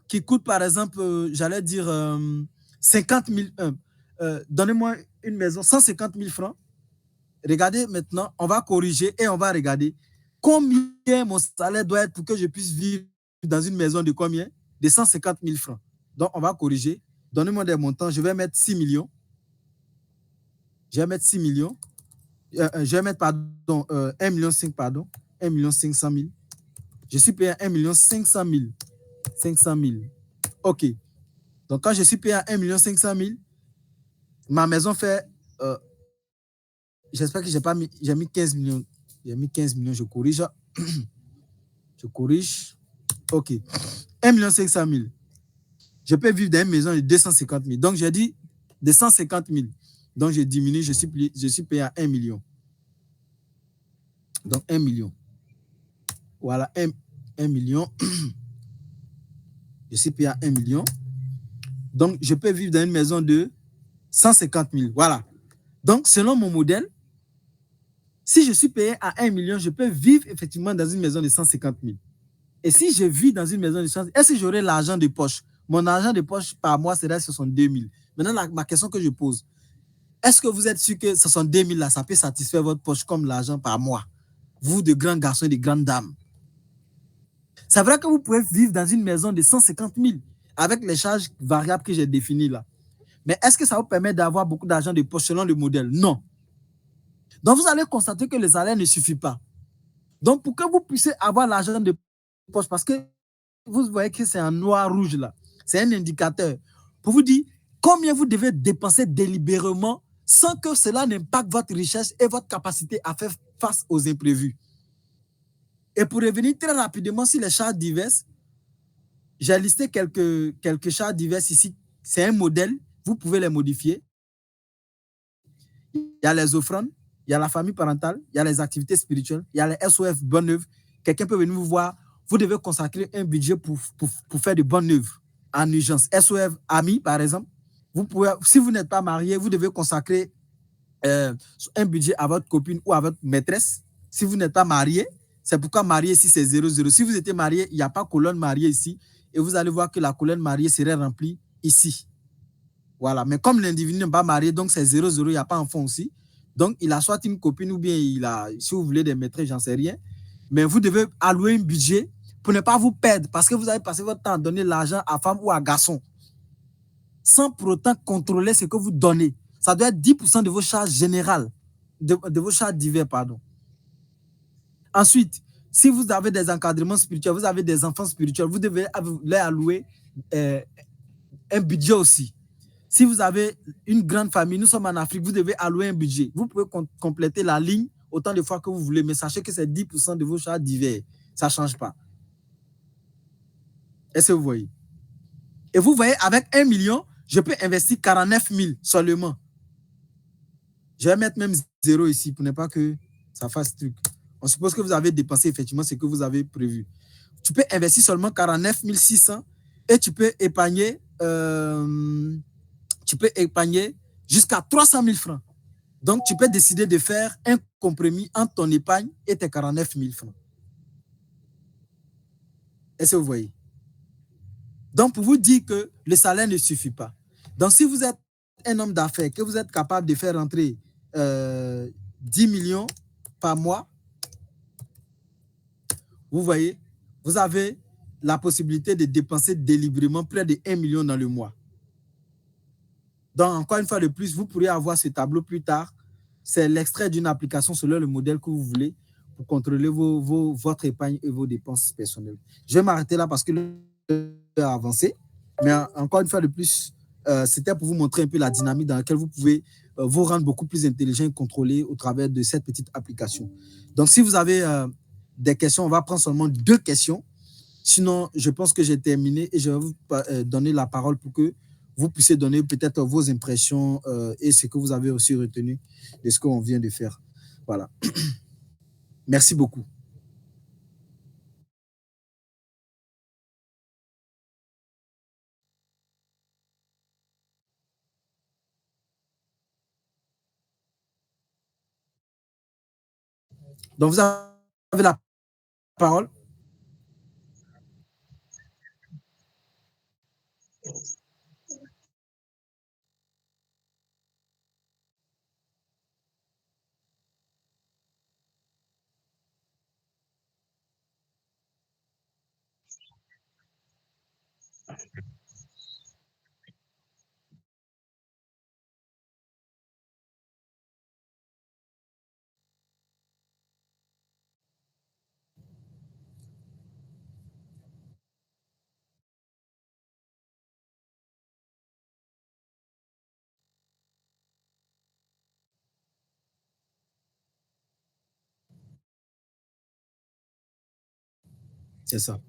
qui coûte, par exemple, j'allais dire 50 000, donnez-moi une maison, 150 000 francs. Regardez maintenant, on va corriger et on va regarder combien mon salaire doit être pour que je puisse vivre dans une maison de combien? De 150 000 francs. Donc, on va corriger. Donnez-moi des montants. Je vais mettre 6 millions. Je vais mettre 6 millions. Je vais mettre, pardon, 1,5 million, pardon. 1 500 000. Je suis payé à 1 500 000. 500 000. OK. Donc, quand je suis payé à 1 500 000, ma maison fait... j'espère que j'ai mis 15 millions. J'ai mis 15 millions, je corrige. Je corrige. OK. 1 500 000. Je peux vivre dans une maison de 250 000. Donc, j'ai dit de 150 000. Donc, je diminue, je suis payé à 1 million. Donc, 1 million. Voilà, 1 million. Je suis payé à 1 million. Donc, je peux vivre dans une maison de 150 000. Voilà. Donc, selon mon modèle, si je suis payé à 1 million, je peux vivre effectivement dans une maison de 150 000. Et si je vis dans une maison de 150 000, est-ce que j'aurai l'argent de poche? Mon argent de poche par mois serait 62 000. Maintenant, ma question que je pose, est-ce que vous êtes sûr que 62 000 là, ça peut satisfaire votre poche comme l'argent par mois? Vous, de grands garçons et de grandes dames. C'est vrai que vous pouvez vivre dans une maison de 150 000 avec les charges variables que j'ai définies là. Mais est-ce que ça vous permet d'avoir beaucoup d'argent de poche selon le modèle? Non. Donc, vous allez constater que le salaire ne suffit pas. Donc, pour que vous puissiez avoir l'argent de poche, parce que vous voyez que c'est un noir-rouge là, c'est un indicateur pour vous dire combien vous devez dépenser délibérément sans que cela n'impacte votre richesse et votre capacité à faire face aux imprévus. Et pour revenir très rapidement sur les charges diverses, j'ai listé quelques charges diverses ici. C'est un modèle, vous pouvez les modifier. Il y a les offrandes, il y a la famille parentale, il y a les activités spirituelles, il y a les SOF bonnes œuvres. Quelqu'un peut venir vous voir, vous devez consacrer un budget pour faire de bonnes œuvres en urgence. SOF amis, par exemple. Vous pouvez, si vous n'êtes pas marié, vous devez consacrer un budget à votre copine ou à votre maîtresse. Si vous n'êtes pas marié, c'est pourquoi marié ici, c'est 0,0. Si vous étiez marié, il n'y a pas colonne mariée ici. Et vous allez voir que la colonne mariée serait remplie ici. Voilà. Mais comme l'individu n'est pas marié, donc c'est 0,0, il n'y a pas enfant aussi. Donc, il a soit une copine ou bien il a, si vous voulez, des maîtresses, j'en sais rien. Mais vous devez allouer un budget pour ne pas vous perdre parce que vous avez passé votre temps à donner l'argent à femme ou à garçon sans pour autant contrôler ce que vous donnez. Ça doit être 10% de vos charges générales, de vos charges diverses, pardon. Ensuite, si vous avez des encadrements spirituels, vous avez des enfants spirituels, vous devez leur allouer un budget aussi. Si vous avez une grande famille, nous sommes en Afrique, vous devez allouer un budget. Vous pouvez compléter la ligne autant de fois que vous voulez, mais sachez que c'est 10% de vos charges diverses. Ça ne change pas. Est-ce que vous voyez? Et vous voyez, avec 1 million, je peux investir 49 000 seulement. Je vais mettre même 0 ici pour ne pas que ça fasse truc. On suppose que vous avez dépensé effectivement ce que vous avez prévu. Tu peux investir seulement 49 600 et tu peux épargner jusqu'à 300 000 francs. Donc, tu peux décider de faire un compromis entre ton épargne et tes 49 000 francs. Est-ce que vous voyez? Donc, pour vous dire que le salaire ne suffit pas. Donc, si vous êtes un homme d'affaires, que vous êtes capable de faire rentrer 10 millions par mois, vous voyez, vous avez la possibilité de dépenser délibérément près de 1 million dans le mois. Donc, encore une fois de plus, vous pourrez avoir ce tableau plus tard. C'est l'extrait d'une application selon le modèle que vous voulez pour contrôler votre épargne et vos dépenses personnelles. Je vais m'arrêter là parce que l'heure a avancé. Mais encore une fois de plus, c'était pour vous montrer un peu la dynamique dans laquelle vous pouvez vous rendre beaucoup plus intelligent et contrôlé au travers de cette petite application. Donc, si vous avez des questions, on va prendre seulement 2 questions. Sinon, je pense que j'ai terminé et je vais vous donner la parole pour que vous puissiez donner peut-être vos impressions et ce que vous avez aussi retenu de ce qu'on vient de faire. Voilà. Merci beaucoup. Donc, vous avez la parole. C'est ça.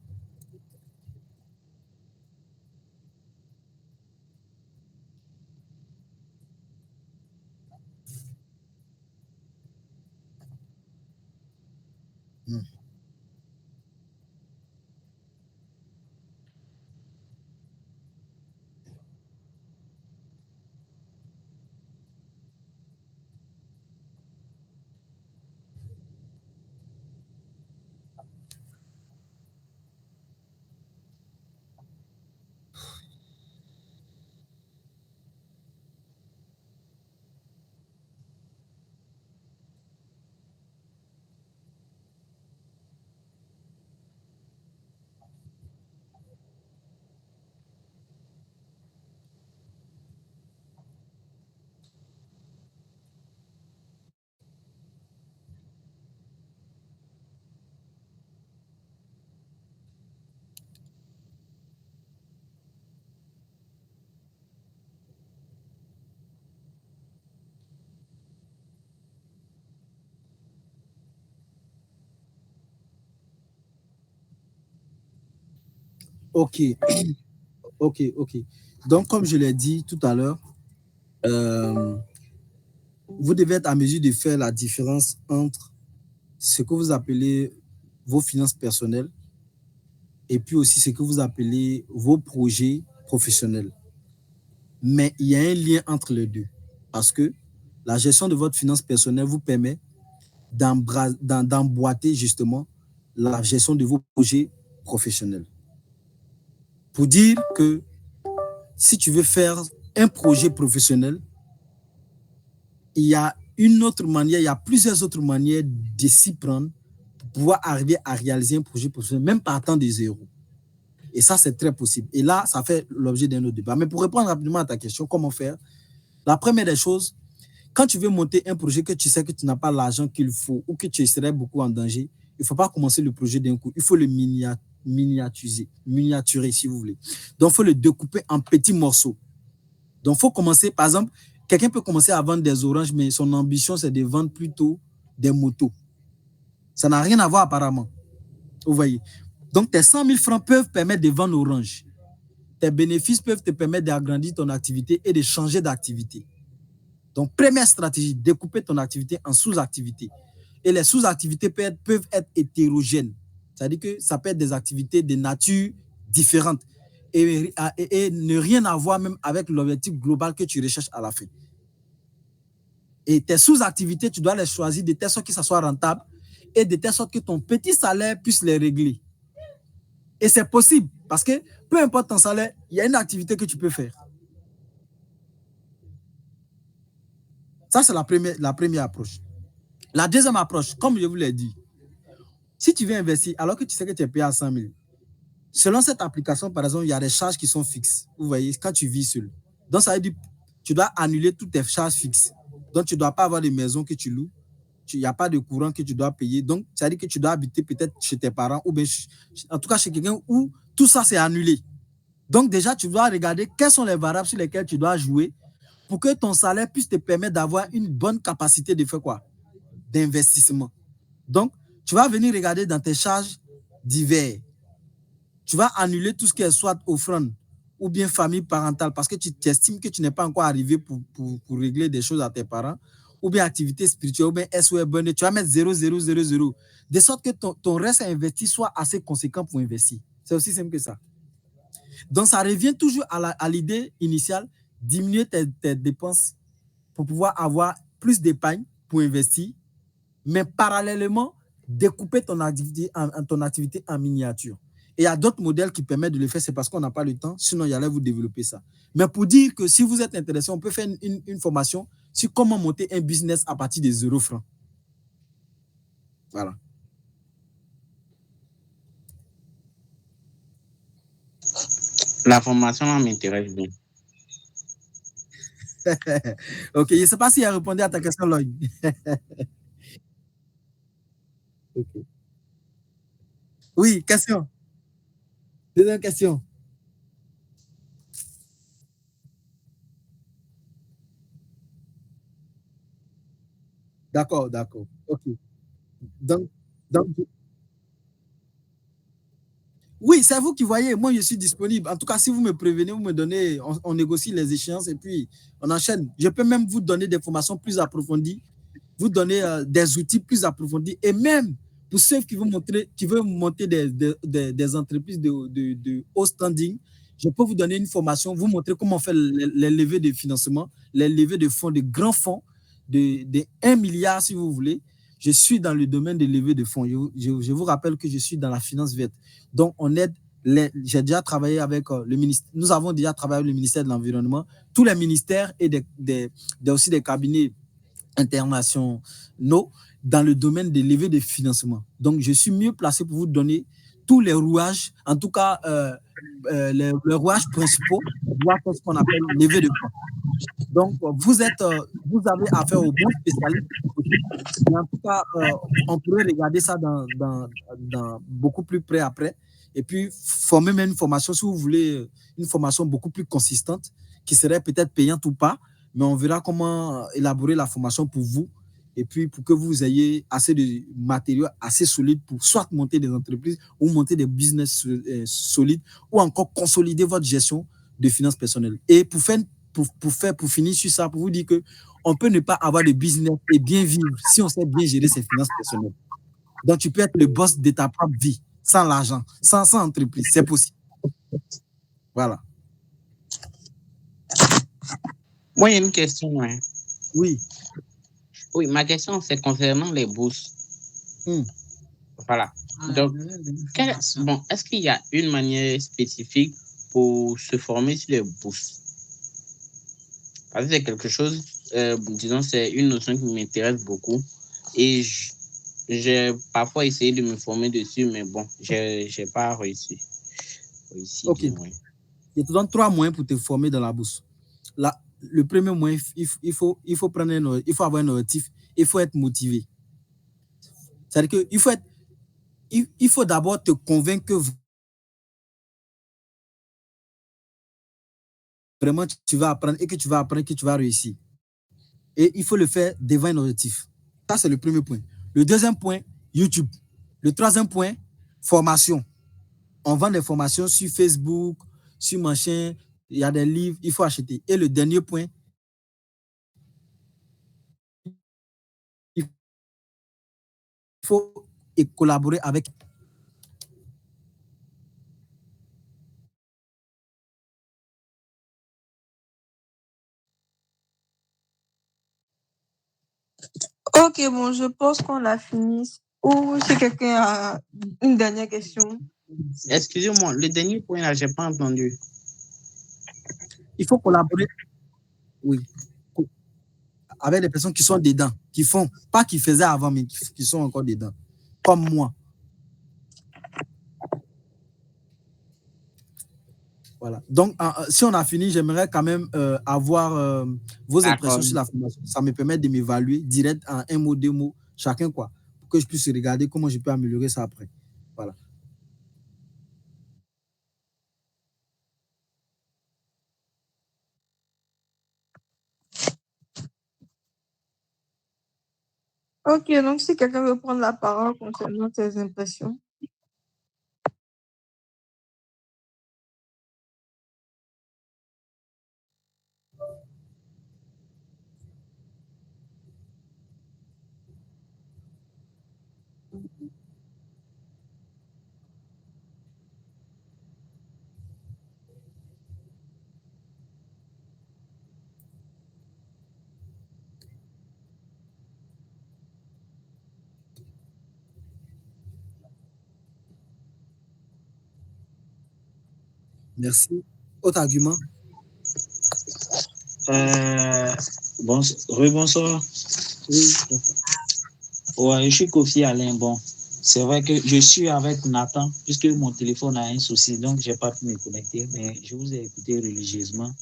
OK. OK, OK. Donc, comme je l'ai dit tout à l'heure, vous devez être à mesure de faire la différence entre ce que vous appelez vos finances personnelles et puis aussi ce que vous appelez vos projets professionnels. Mais il y a un lien entre les deux parce que la gestion de votre finance personnelle vous permet d'emboîter justement la gestion de vos projets professionnels. Pour dire que si tu veux faire un projet professionnel, il y a une autre manière, il y a plusieurs autres manières de s'y prendre pour pouvoir arriver à réaliser un projet professionnel, même partant de zéro. Et ça, c'est très possible. Et là, ça fait l'objet d'un autre débat. Mais pour répondre rapidement à ta question, comment faire? La première des choses, quand tu veux monter un projet que tu sais que tu n'as pas l'argent qu'il faut ou que tu serais beaucoup en danger, il ne faut pas commencer le projet d'un coup. Il faut le miniaturer, si vous voulez. Donc, il faut le découper en petits morceaux. Donc, il faut commencer, par exemple, quelqu'un peut commencer à vendre des oranges, mais son ambition, c'est de vendre plutôt des motos. Ça n'a rien à voir apparemment. Vous voyez. Donc, tes 100 000 francs peuvent permettre de vendre orange. Tes bénéfices peuvent te permettre d'agrandir ton activité et de changer d'activité. Donc, première stratégie, découper ton activité en sous-activités. Et les sous-activités peuvent être hétérogènes. C'est-à-dire que ça peut être des activités de nature différente et ne rien avoir même avec l'objectif global que tu recherches à la fin. Et tes sous-activités, tu dois les choisir de telle sorte que ça soit rentable et de telle sorte que ton petit salaire puisse les régler. Et c'est possible parce que peu importe ton salaire, il y a une activité que tu peux faire. Ça, c'est la première approche. La deuxième approche, comme je vous l'ai dit, si tu veux investir alors que tu sais que tu es payé à 100 000, selon cette application, par exemple, il y a des charges qui sont fixes. Vous voyez, quand tu vis seul. Donc, ça veut dire que tu dois annuler toutes tes charges fixes. Donc, tu ne dois pas avoir de maison que tu loues. Il n'y a pas de courant que tu dois payer. Donc, ça veut dire que tu dois habiter peut-être chez tes parents ou bien, en tout cas, chez quelqu'un où tout ça, c'est annulé. Donc, déjà, tu dois regarder quelles sont les variables sur lesquelles tu dois jouer pour que ton salaire puisse te permettre d'avoir une bonne capacité de faire quoi? D'investissement. Donc, tu vas venir regarder dans tes charges divers. Tu vas annuler tout ce qui est soit offrande ou bien famille parentale parce que tu t'estimes que tu n'es pas encore arrivé pour régler des choses à tes parents ou bien activité spirituelle ou bien SOS bonnet. Tu vas mettre 0, 0, 0, 0 de sorte que ton reste à investir soit assez conséquent pour investir. C'est aussi simple que ça. Donc, ça revient toujours à l'idée initiale, diminuer tes dépenses pour pouvoir avoir plus d'épargne pour investir mais parallèlement, découper ton activité en miniature. Et il y a d'autres modèles qui permettent de le faire, c'est parce qu'on n'a pas le temps, sinon il allait vous développer ça. Mais pour dire que si vous êtes intéressé, on peut faire une formation sur comment monter un business à partir de 0 francs. Voilà. La formation m'intéresse bien. Ok, je ne sais pas si elle a répondu à ta question, Lloyd. Okay. Oui, question. Deuxième question. D'accord, d'accord. Ok. Donc, oui, c'est vous qui voyez. Moi, je suis disponible. En tout cas, si vous me prévenez, vous me donnez, on négocie les échéances et puis on enchaîne. Je peux même vous donner des formations plus approfondies, vous donner des outils plus approfondis et même pour ceux qui veulent monter des entreprises de haut standing, je peux vous donner une formation, vous montrer comment on fait les levées de financement, les levées de fonds, de grands fonds, de 1 milliard si vous voulez. Je suis dans le domaine des levées de fonds. Je vous rappelle que je suis dans la finance verte. Donc, on aide j'ai déjà travaillé avec le ministère. Nous avons déjà travaillé avec le ministère de l'Environnement, tous les ministères et aussi des cabinets internationaux dans le domaine des levées de financement. Donc, je suis mieux placé pour vous donner tous les rouages, en tout cas les rouages principaux, voir ce qu'on appelle levée de fonds. Donc, vous avez affaire aux bons spécialistes. Mais en tout cas, on pourrait regarder ça dans beaucoup plus près après. Et puis, former même une formation, si vous voulez, une formation beaucoup plus consistante, qui serait peut-être payante ou pas, mais on verra comment élaborer la formation pour vous, et puis pour que vous ayez assez de matériaux assez solides pour soit monter des entreprises ou monter des business solides, ou encore consolider votre gestion de finances personnelles. Et pour finir sur ça, pour vous dire que on peut ne pas avoir de business et bien vivre si on sait bien gérer ses finances personnelles. Donc, tu peux être le boss de ta propre vie, sans l'argent, sans entreprise. C'est possible. Voilà. Moi, il y a une question. Hein. Oui. Oui, ma question, c'est concernant les bourses. Voilà. Donc, est-ce qu'il y a une manière spécifique pour se former sur les bourses? Parce que c'est quelque chose, disons, c'est une notion qui m'intéresse beaucoup. Et j'ai parfois essayé de me former dessus, mais bon, j'ai pas réussi. Ok. Bien, oui. Je te donne 3 moyens pour te former dans la bourse. Le premier moyen, il faut avoir un objectif, il faut être motivé. C'est-à-dire qu'il faut d'abord te convaincre que vraiment tu vas apprendre et que tu vas réussir. Et il faut le faire devant un objectif. Ça, c'est le premier point. Le deuxième point, YouTube. Le troisième point, formation. On vend des formations sur Facebook, sur machin, il y a des livres, il faut acheter. Et le dernier point, il faut collaborer avec. Ok, bon, je pense qu'on a fini. Ou si quelqu'un a une dernière question. Excusez-moi, le dernier point là, je n'ai pas entendu. Il faut collaborer, oui, avec les personnes qui sont dedans, qui font, pas qui faisaient avant, mais qui sont encore dedans, comme moi. Voilà. Donc, si on a fini, j'aimerais quand même avoir vos impressions sur la formation. Ça me permet de m'évaluer direct en 1 mot, 2 mots, chacun quoi, pour que je puisse regarder comment je peux améliorer ça après. Voilà. Ok, donc si quelqu'un veut prendre la parole concernant ses impressions. Merci. Autre argument? Rebonsoir. Oui. Ouais, je suis Kofi Alain. Bon, c'est vrai que je suis avec Nathan, puisque mon téléphone a un souci, donc je n'ai pas pu me connecter, mais je vous ai écouté religieusement.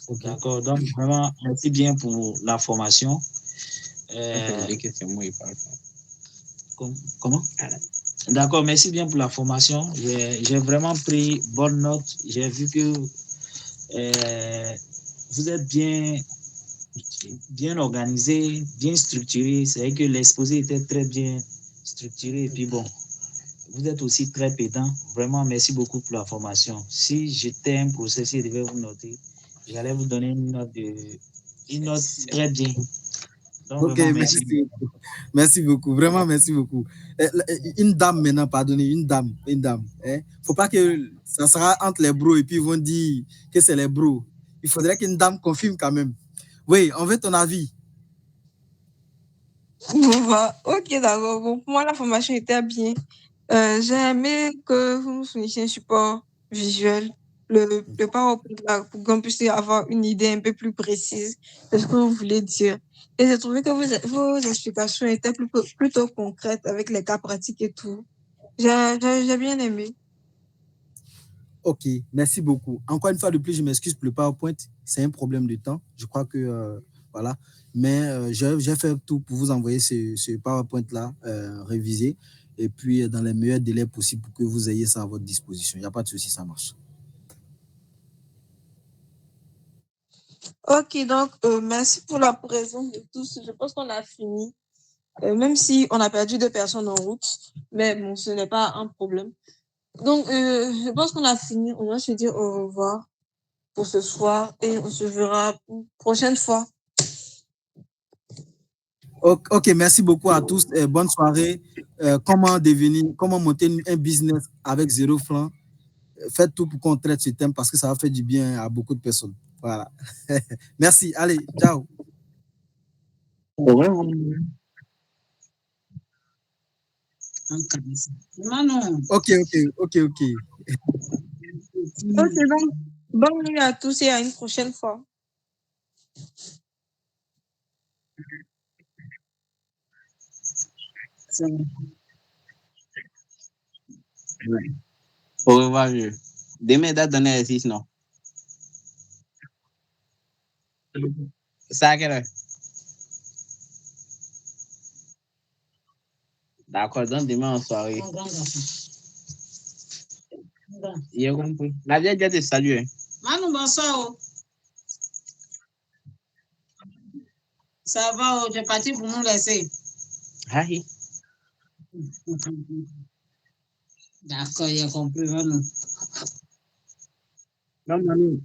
Okay. D'accord, donc vraiment, merci bien pour la formation. Comment? D'accord, merci bien pour la formation. J'ai vraiment pris bonne note. J'ai vu que vous êtes bien organisé, bien structuré. C'est vrai que l'exposé était très bien structuré. Et puis bon, vous êtes aussi très pédant. Vraiment, merci beaucoup pour la formation. Si j'étais un professeur, je devais vous noter, j'allais vous donner une note très bien. Donc, Ok, vraiment, merci. Merci beaucoup. Vraiment, merci beaucoup. Une dame maintenant, pardonnez, une dame. Hein. Faut pas que ça sera entre les bros et puis ils vont dire que c'est les bros. Il faudrait qu'une dame confirme quand même. Oui, on veut ton avis. Ok, d'accord. Bon, pour moi, la formation était bien. J'ai aimé que vous nous fournissiez un support visuel, le PowerPoint là, pour qu'on puisse avoir une idée un peu plus précise de ce que vous voulez dire. Et j'ai trouvé que vos explications étaient plutôt concrètes avec les cas pratiques et tout. J'ai bien aimé. Ok, merci beaucoup. Encore une fois de plus, je m'excuse pour le PowerPoint. C'est un problème de temps. Je crois que, voilà. Mais j'ai fait tout pour vous envoyer ce PowerPoint-là révisé. Et puis, dans les meilleurs délais possibles pour que vous ayez ça à votre disposition. Il n'y a pas de souci, ça marche. Ok, donc merci pour la présence de tous. Je pense qu'on a fini. Même si on a perdu 2 personnes en route, mais bon, ce n'est pas un problème. Donc, je pense qu'on a fini. On va se dire au revoir pour ce soir et on se verra une prochaine fois. Ok, merci beaucoup à tous. Bonne soirée. Comment monter un business avec 0 francs. Faites tout pour qu'on traite ce thème parce que ça va faire du bien à beaucoup de personnes. Voilà. Merci. Allez, ciao. Ok. Ok, donc, bonne nuit à tous et à une prochaine fois. Au revoir, vieux. Demain, date d'un exercice, non? Ça à quelle heure? D'accord, donc demain en soirée. Mon grand garçon. J'ai compris. La vieille déjà te salue. Hein. Manu, bonsoir. Ça va, tu es parti pour nous laisser. Aïe. D'accord, j'ai compris, Manu. Non, Manu.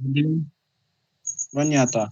Bonne nuit à toi.